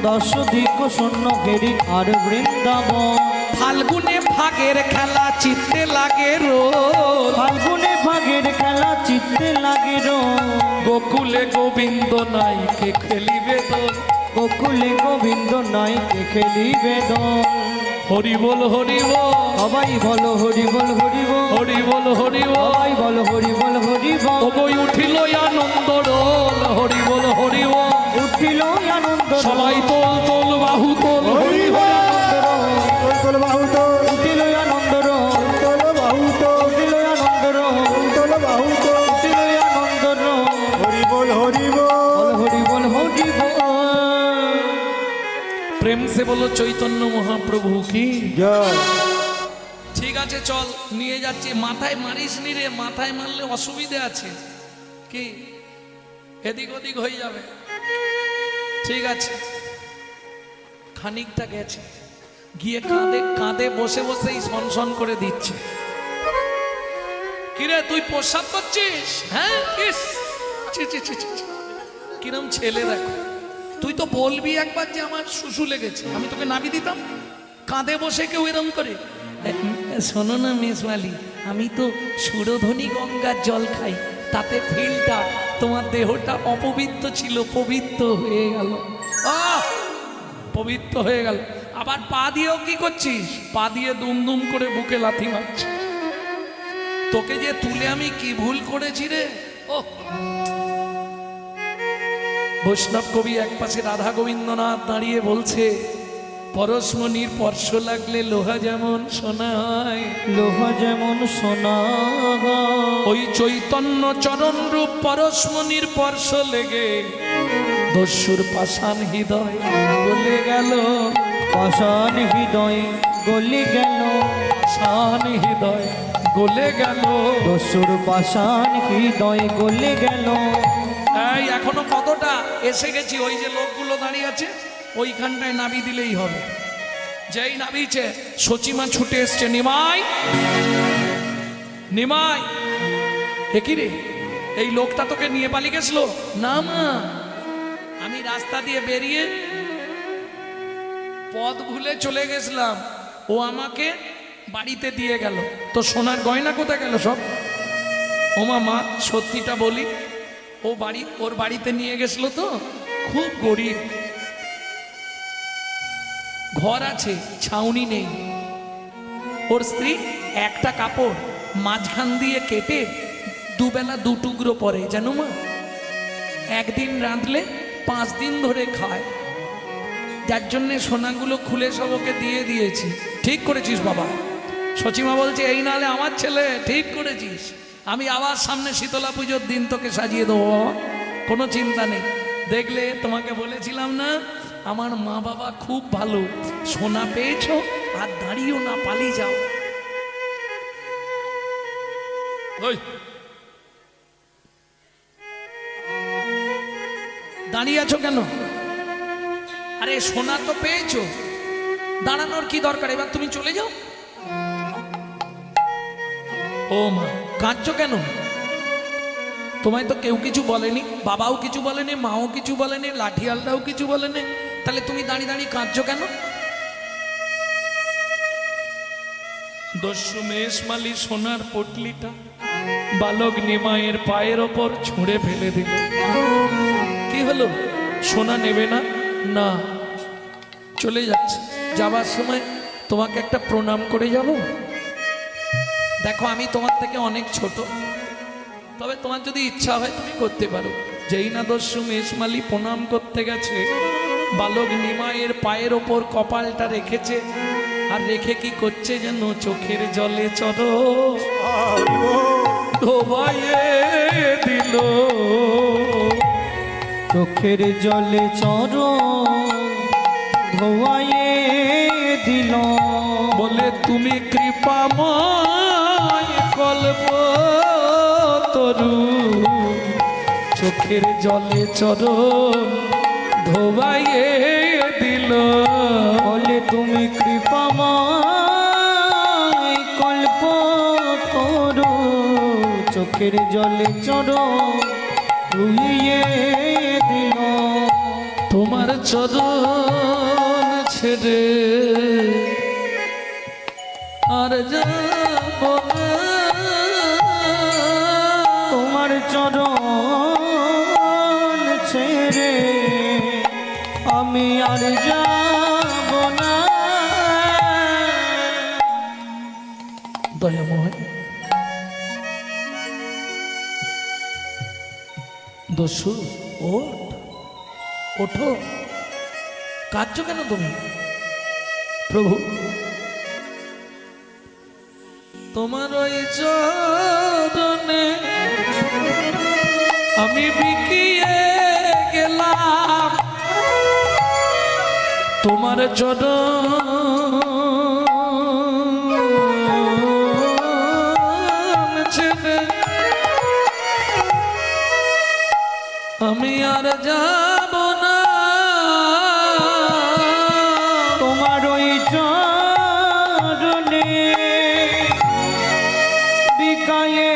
Speaker 2: 10 দিক শূন্য ঘেরি আর বৃন্দাবন।
Speaker 1: ফাল্গুনে ভাগের খেলা চিত্তে লাগে রোল,
Speaker 2: ফাল্গুনে ভাগের খেলা চিত্তে লাগে রোল।
Speaker 1: গোকুলে গোবিন্দ নাই কে খেলিবে দোল,
Speaker 2: গোকুলে গোবিন্দ নাই কে খেলিবে দোল।
Speaker 1: হরি বল হরি বল,
Speaker 2: সবাই বলো হরি বল হরি বল,
Speaker 1: হরি বল হরি বল।
Speaker 2: সবাই বলো হরি বল হরি বল।
Speaker 1: ওই উঠিল আনন্দ রোল, হরি বল হরি বল।
Speaker 2: উঠিল আনন্দ রোল।
Speaker 1: সবাই তোল তোল বাহু তোল, হরি বল।
Speaker 3: তোল বাহু তোল,
Speaker 2: উঠিল আনন্দ রোল।
Speaker 3: তোল বাহু তোল,
Speaker 2: উঠিল আনন্দ রোল।
Speaker 3: তোল বাহু তোল।
Speaker 2: উঠিল আনন্দ রোল।
Speaker 3: হরি বল হরি বল,
Speaker 2: বল হরি বল হরি বল।
Speaker 1: প্রেম সে বলো চৈতন্য মহাপ্রভু কি
Speaker 3: জয়।
Speaker 1: ঠিক আছে, চল নিয়ে যাচ্ছি। মাথায় মারিস নি রে, মাথায় মারলে অসুবিধে আছে, কি এদিক ওদিক হয়ে যাবে। ঠিক আছে, খানিকটা গেছে, গিয়ে কাঁধে কাঁধে বসে বসেই সনসন করে দিচ্ছে। কিরে তুই প্রস্রাব করছিস? হ্যাঁ, ইস, ছি, ছি, ছি, ছি, ছি। কিরম ছেলে দেখো। তুই তো বলবি একবার যে আমার শুশু লেগেছে, আমি তোকে নাবি দিতাম। কাঁধে বসে কেউ এরম করে? শোনো না মেসওয়ালি, আমি তো সুরধ্বনি গঙ্গার জল খাই, তাতে ফিল্টার, তোমার দেহটা অপবিত্র ছিল, পবিত্র হয়ে গেল। আহ, পবিত্র হয়ে গেল। আবার পা দিয়েও কি করছিস? পা দিয়ে দুম দুম করে বুকে লাথি মারছিস। তোকে যে তুলে আমি কি ভুল করেছি রে। ও বৈষ্ণব কবি এক পাশে রাধা গোবিন্দনাথ দাঁড়িয়ে বলছে, পরশমণির স্পর্শ লাগলে লোহা যেমন সোনা হয়,
Speaker 2: লোহা যেমন সোনা হয়।
Speaker 1: ওই চৈতন্য চরণ রূপ পরশমণির স্পর্শ লেগে দস্যুর পাষাণ হৃদয় গলে গেল,
Speaker 2: পাষাণ হৃদয় গলে গেল,
Speaker 1: পাষাণ হৃদয় গলে গেল।
Speaker 2: দস্যুর পাষাণ হৃদয় গলে গেল।
Speaker 1: এই এখনো কতটা এসে গেছি, ওই যে লোকগুলো দাঁড়িয়ে আছে ওইখানটায় নাবি দিলেই হবে। যেই নাবিছে সচিমা ছুটে এসছে, নিমাই নিমাই। একই রে, এই লোকটা তোকে নিয়ে পালিয়ে গেছিল? না মা, আমি রাস্তা দিয়ে বেরিয়ে পথ ভুলে চলে গেছিলাম, ও আমাকে বাড়িতে দিয়ে গেল। তো সোনার গয়না কোথায় গেল সব? ও মা, সত্যিটা বলি, ওর বাড়িতে নিয়ে গেছিল তো, খুব গরিব, ঘর আছে ছাউনি নেই। ওর স্ত্রী একটা কাপড় মাঝখান দিয়ে কেটে দুবেলা 2 টুকরো পরে, জানো মা? একদিন রাঁধলে 5 দিন ধরে খায়। যার জন্যে সোনাগুলো খুলে সব ওকে দিয়ে দিয়েছি। ঠিক করেছিস বাবা। সচিমা বলছে এই নালে আমার ছেলে, ঠিক করেছিস। আমি আবার সামনে শীতলা পুজোর দিন তোকে সাজিয়ে দেবো বাবা, কোনো চিন্তা নেই। দেখলে তোমাকে বলেছিলাম না আমার মা বাবা খুব ভালো, সোনা পেয়েছো আর দাঁড়িয়েও না, পালিয়ে যাও। ওই দাঁড়িয়ে আছো কেন? আরে সোনা তো পেয়েছো, দাঁড়ানোর কি দরকার? এবার তুমি চলে যাও। ও মা, কাঁদছো কেন? তোমায় তো কেউ কিছু বলেনি, বাবাও কিছু বলেনি, মাও কিছু বলেনি, লাঠিয়ালটাও কিছু বলেনি, তাহলে তুমি দাঁড়িয়ে দাঁড়িয়ে কাঁদছো কেন? দস্যু মেষমালি সোনার পটলিটা বালক নিমাইয়ের পায়ের ওপর ছুঁড়ে ফেলে দিল। কি হলো? সোনা নেবে না? না, চলে যাচ্ছে। যাবার সময় তোমাকে একটা প্রণাম করে যাব। দেখো আমি তোমার থেকে অনেক ছোট, তবে তোমার যদি ইচ্ছা হয় তুমি করতে পারো। যেই না দস্যু মেষমালি প্রণাম করতে গেছে, বালক নিমাইয়ের পায়ের ওপর কপালটা রেখেছে, আর রেখে কি করছে যেন চোখের জলে চর ধোবাইয়ে দিল।
Speaker 2: চোখের জলে চর ধোয়াইয়ে দিল।
Speaker 1: বলে তুমি কৃপাময় কল্প তরু, চোখের জলে চরণ ধোবাইয়ে দিল।
Speaker 2: বলে তুমি কৃপাময় কল্প তরু, চোখের জলে চর ধুইয়ে দিল।
Speaker 1: তোমার চরণ ছেড়ে আর যাব না,
Speaker 2: তোমার চরণ ছেড়ে আমি আর যাব না।
Speaker 1: দয়াময় দস্যু, ওঠো, কাঁদছো কেন তুমি? প্রভু তোমার ওই চরণে আমি বিকিয়ে গেলাম, তোমার চরণ ছেড়ে আমি আর যাব না।
Speaker 2: তোমার ওই চরণে বিকায়ে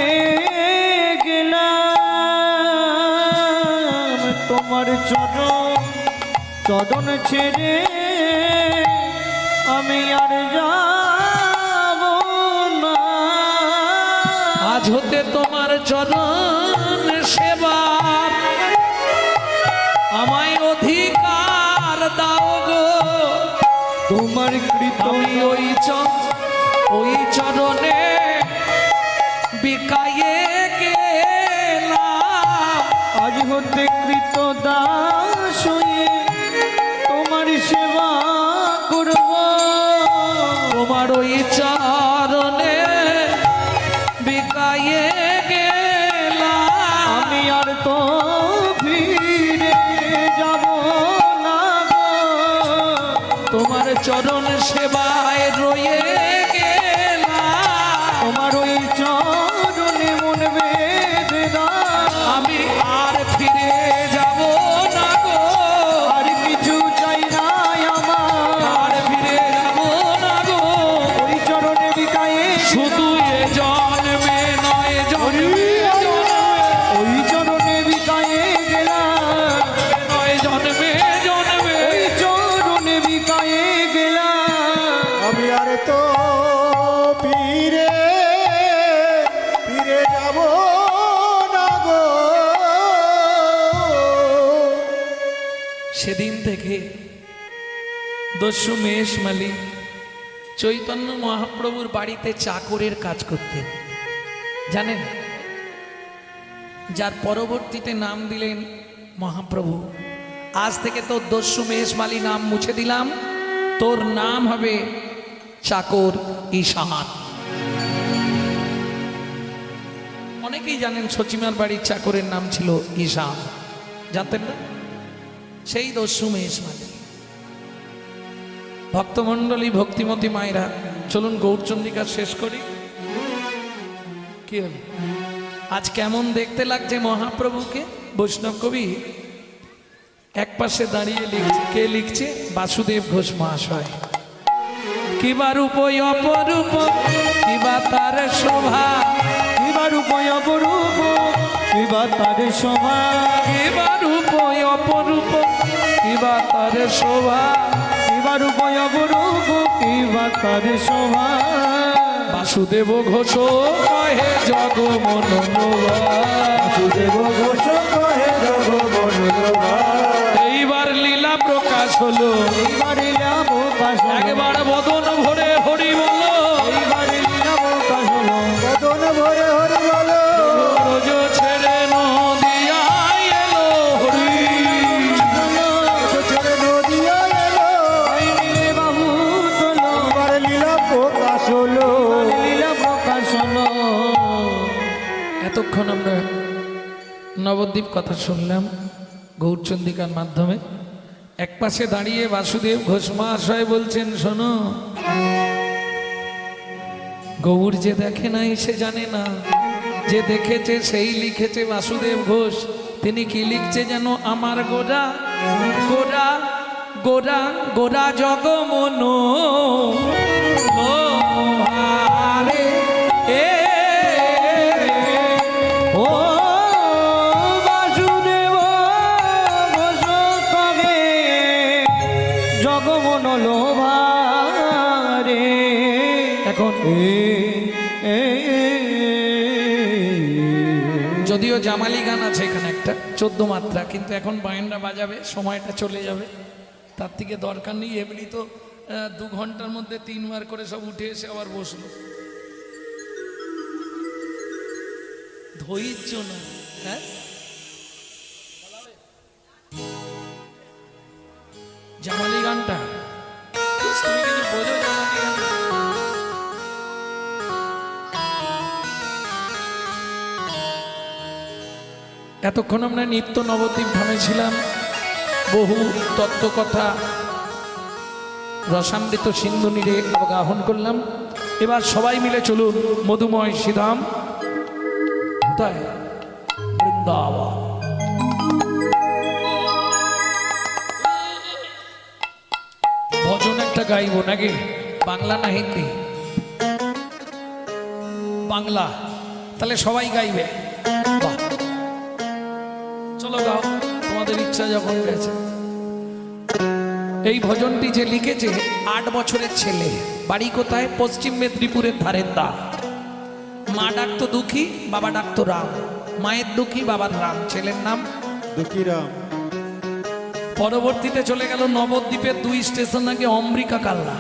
Speaker 2: গেলাম, তোমার চরণ ছেড়ে আমি আর যাব না।
Speaker 1: আজ হতে তোমার চরণ সেবা আমায় অধিকার দাও গো।
Speaker 2: তোমার কৃত
Speaker 1: আমি ওই চরণে বিকায়ে গেলাম।
Speaker 2: আজ হতে কৃত দাস হয়ে তোমার সেবা করব।
Speaker 1: তোমার ওই চরণে বিকায়ে গেলাম।
Speaker 2: আমি আর তো ফিরে যাব না গো।
Speaker 1: তোমার চরণ সেবায় রয়ে গেলাম।
Speaker 2: তোমার ওই চরণে মন বেঁধে দাও।
Speaker 1: আমি আর ফিরে যাব না গো।
Speaker 2: আর কিছু চাই না আমার,
Speaker 1: আর ফিরে যাব না গো।
Speaker 2: ওই চরণে বিকায়ে
Speaker 1: শুধু এ জন্মে নয়, জন্মে
Speaker 2: ওই চরণে বিকায়ে গেলাম,
Speaker 1: নয়, জন্মে জন্মে
Speaker 2: ওই চরণে বিকায়ে গেলাম।
Speaker 3: আমি আর তো ফিরে যাব না গো।
Speaker 1: সেদিন থেকে দস্যু মেষমালি চৈতন্য মহাপ্রভুর বাড়িতে চাকরের কাজ করতেন। জানেন, যার পরবর্তীতে নাম দিলেন মহাপ্রভু। আজ থেকে তোর দস্যু মেষমালি নাম মুছে দিলাম, তোর নাম হবে চাকর ঈশান। অনেকেই জানেন সচিমার বাড়ির চাকরের নাম ছিল ঈশান, জানতেন না? সেই দস্যু মেষমালি। ভক্তমণ্ডলী, ভক্তিমতী মায়েরা, চলুন গৌরচন্দ্রিকা শেষ করি। কি হল? আজ কেমন দেখতে লাগছে মহাপ্রভুকে? বৈষ্ণব কবি এক পাশে দাঁড়িয়ে লিখছে। কে লিখছে? বাসুদেব ঘোষ মহাশয়। কিবা রূপ অপরূপ, কিবা তার শোভা,
Speaker 2: কিবা রূপ অপরূপ, কিবা তার শোভা,
Speaker 1: কিবা রূপ অপরূপ, কিবা তার শোভা,
Speaker 2: কিবা রূপ অপরূপ, কিবা তার শোভা।
Speaker 1: বাসুদেব ঘোষ কহে জগ মনোরমা,
Speaker 2: বাসুদেব ঘোষ কহে জগ মনোরমা।
Speaker 1: এইবার লীলা প্রকাশ হলো,
Speaker 2: এইবার লীলা প্রকাশ হলো,
Speaker 1: একবার বদন ভরে হরি বলো,
Speaker 2: এইবার লীলা প্রকাশ হলো,
Speaker 3: বদন ভরে হরি বলো,
Speaker 1: রোজ ছেড়ে নদিয়ায় এলো হরি,
Speaker 3: ছেড়ে নদিয়া এলো,
Speaker 2: এই নীলে বাহু তোলো,
Speaker 3: এবার লীলা প্রকাশ হলো।
Speaker 2: লীলা প্রকাশ হলো।
Speaker 1: এতক্ষণ আমরা নবদ্বীপ কথা শুনলাম গৌরচন্দ্রিকার মাধ্যমে। এক পাশে দাঁড়িয়ে বাসুদেব ঘোষ মহাশয় বলছেন, শোনো, গৌর যে দেখে নাই সে জানে না, যে দেখেছে সেই লিখেছে বাসুদেব ঘোষ। তিনি কি লিখছে যেন? আমার গোরা গোরা গোরা গোরা জগমন লোহারে এ
Speaker 2: ও বাসুদেব ঘোষ কবে জগমন লোভারে।
Speaker 1: এখন যদিও জামালি গান আছে এখানে একটা 14 মাত্রা, কিন্তু এখন বায়নরা বাজাবে, সময়টা চলে যাবে, তার থেকে দরকার নেই। এমনি তো 2 ঘন্টার মধ্যে 3 বার করে সব উঠে এসে আবার বসলো। ধৈর্য না, হ্যাঁ, জামালি গানটা তুমি কিছু বোঝো? জামালি গান এতক্ষণ আমরা নিত্য নবদ্বীপ ধামে ছিলাম, বহু তত্ত্বকথা রসামৃত সিন্ধু নীরে অবগাহন করলাম। এবার সবাই মিলে চলুন মধুময় শ্রীধাম কোথায়? বৃন্দাবন। ভজন একটা গাইব নাকি? বাংলা না হিন্দি? বাংলা। তাহলে সবাই গাইবে। বাহ, চলো গাও, তোমাদের ইচ্ছা যখন গেছে। এই ভজনটি যে লিখেছে 8 বছরের ছেলে, বাড়ি কোথায়? পশ্চিম মেদিনীপুরের ধারের দা। মা ডাকতো দুঃখী, বাবা ডাকতো রাম। মায়ের দুঃখী, বাবার রাম, ছেলের নাম
Speaker 3: দুঃখীরাম।
Speaker 1: পরবর্তীতে চলে গেল নবদ্বীপের 2 স্টেশন আগে অম্বিকা কাল্লা।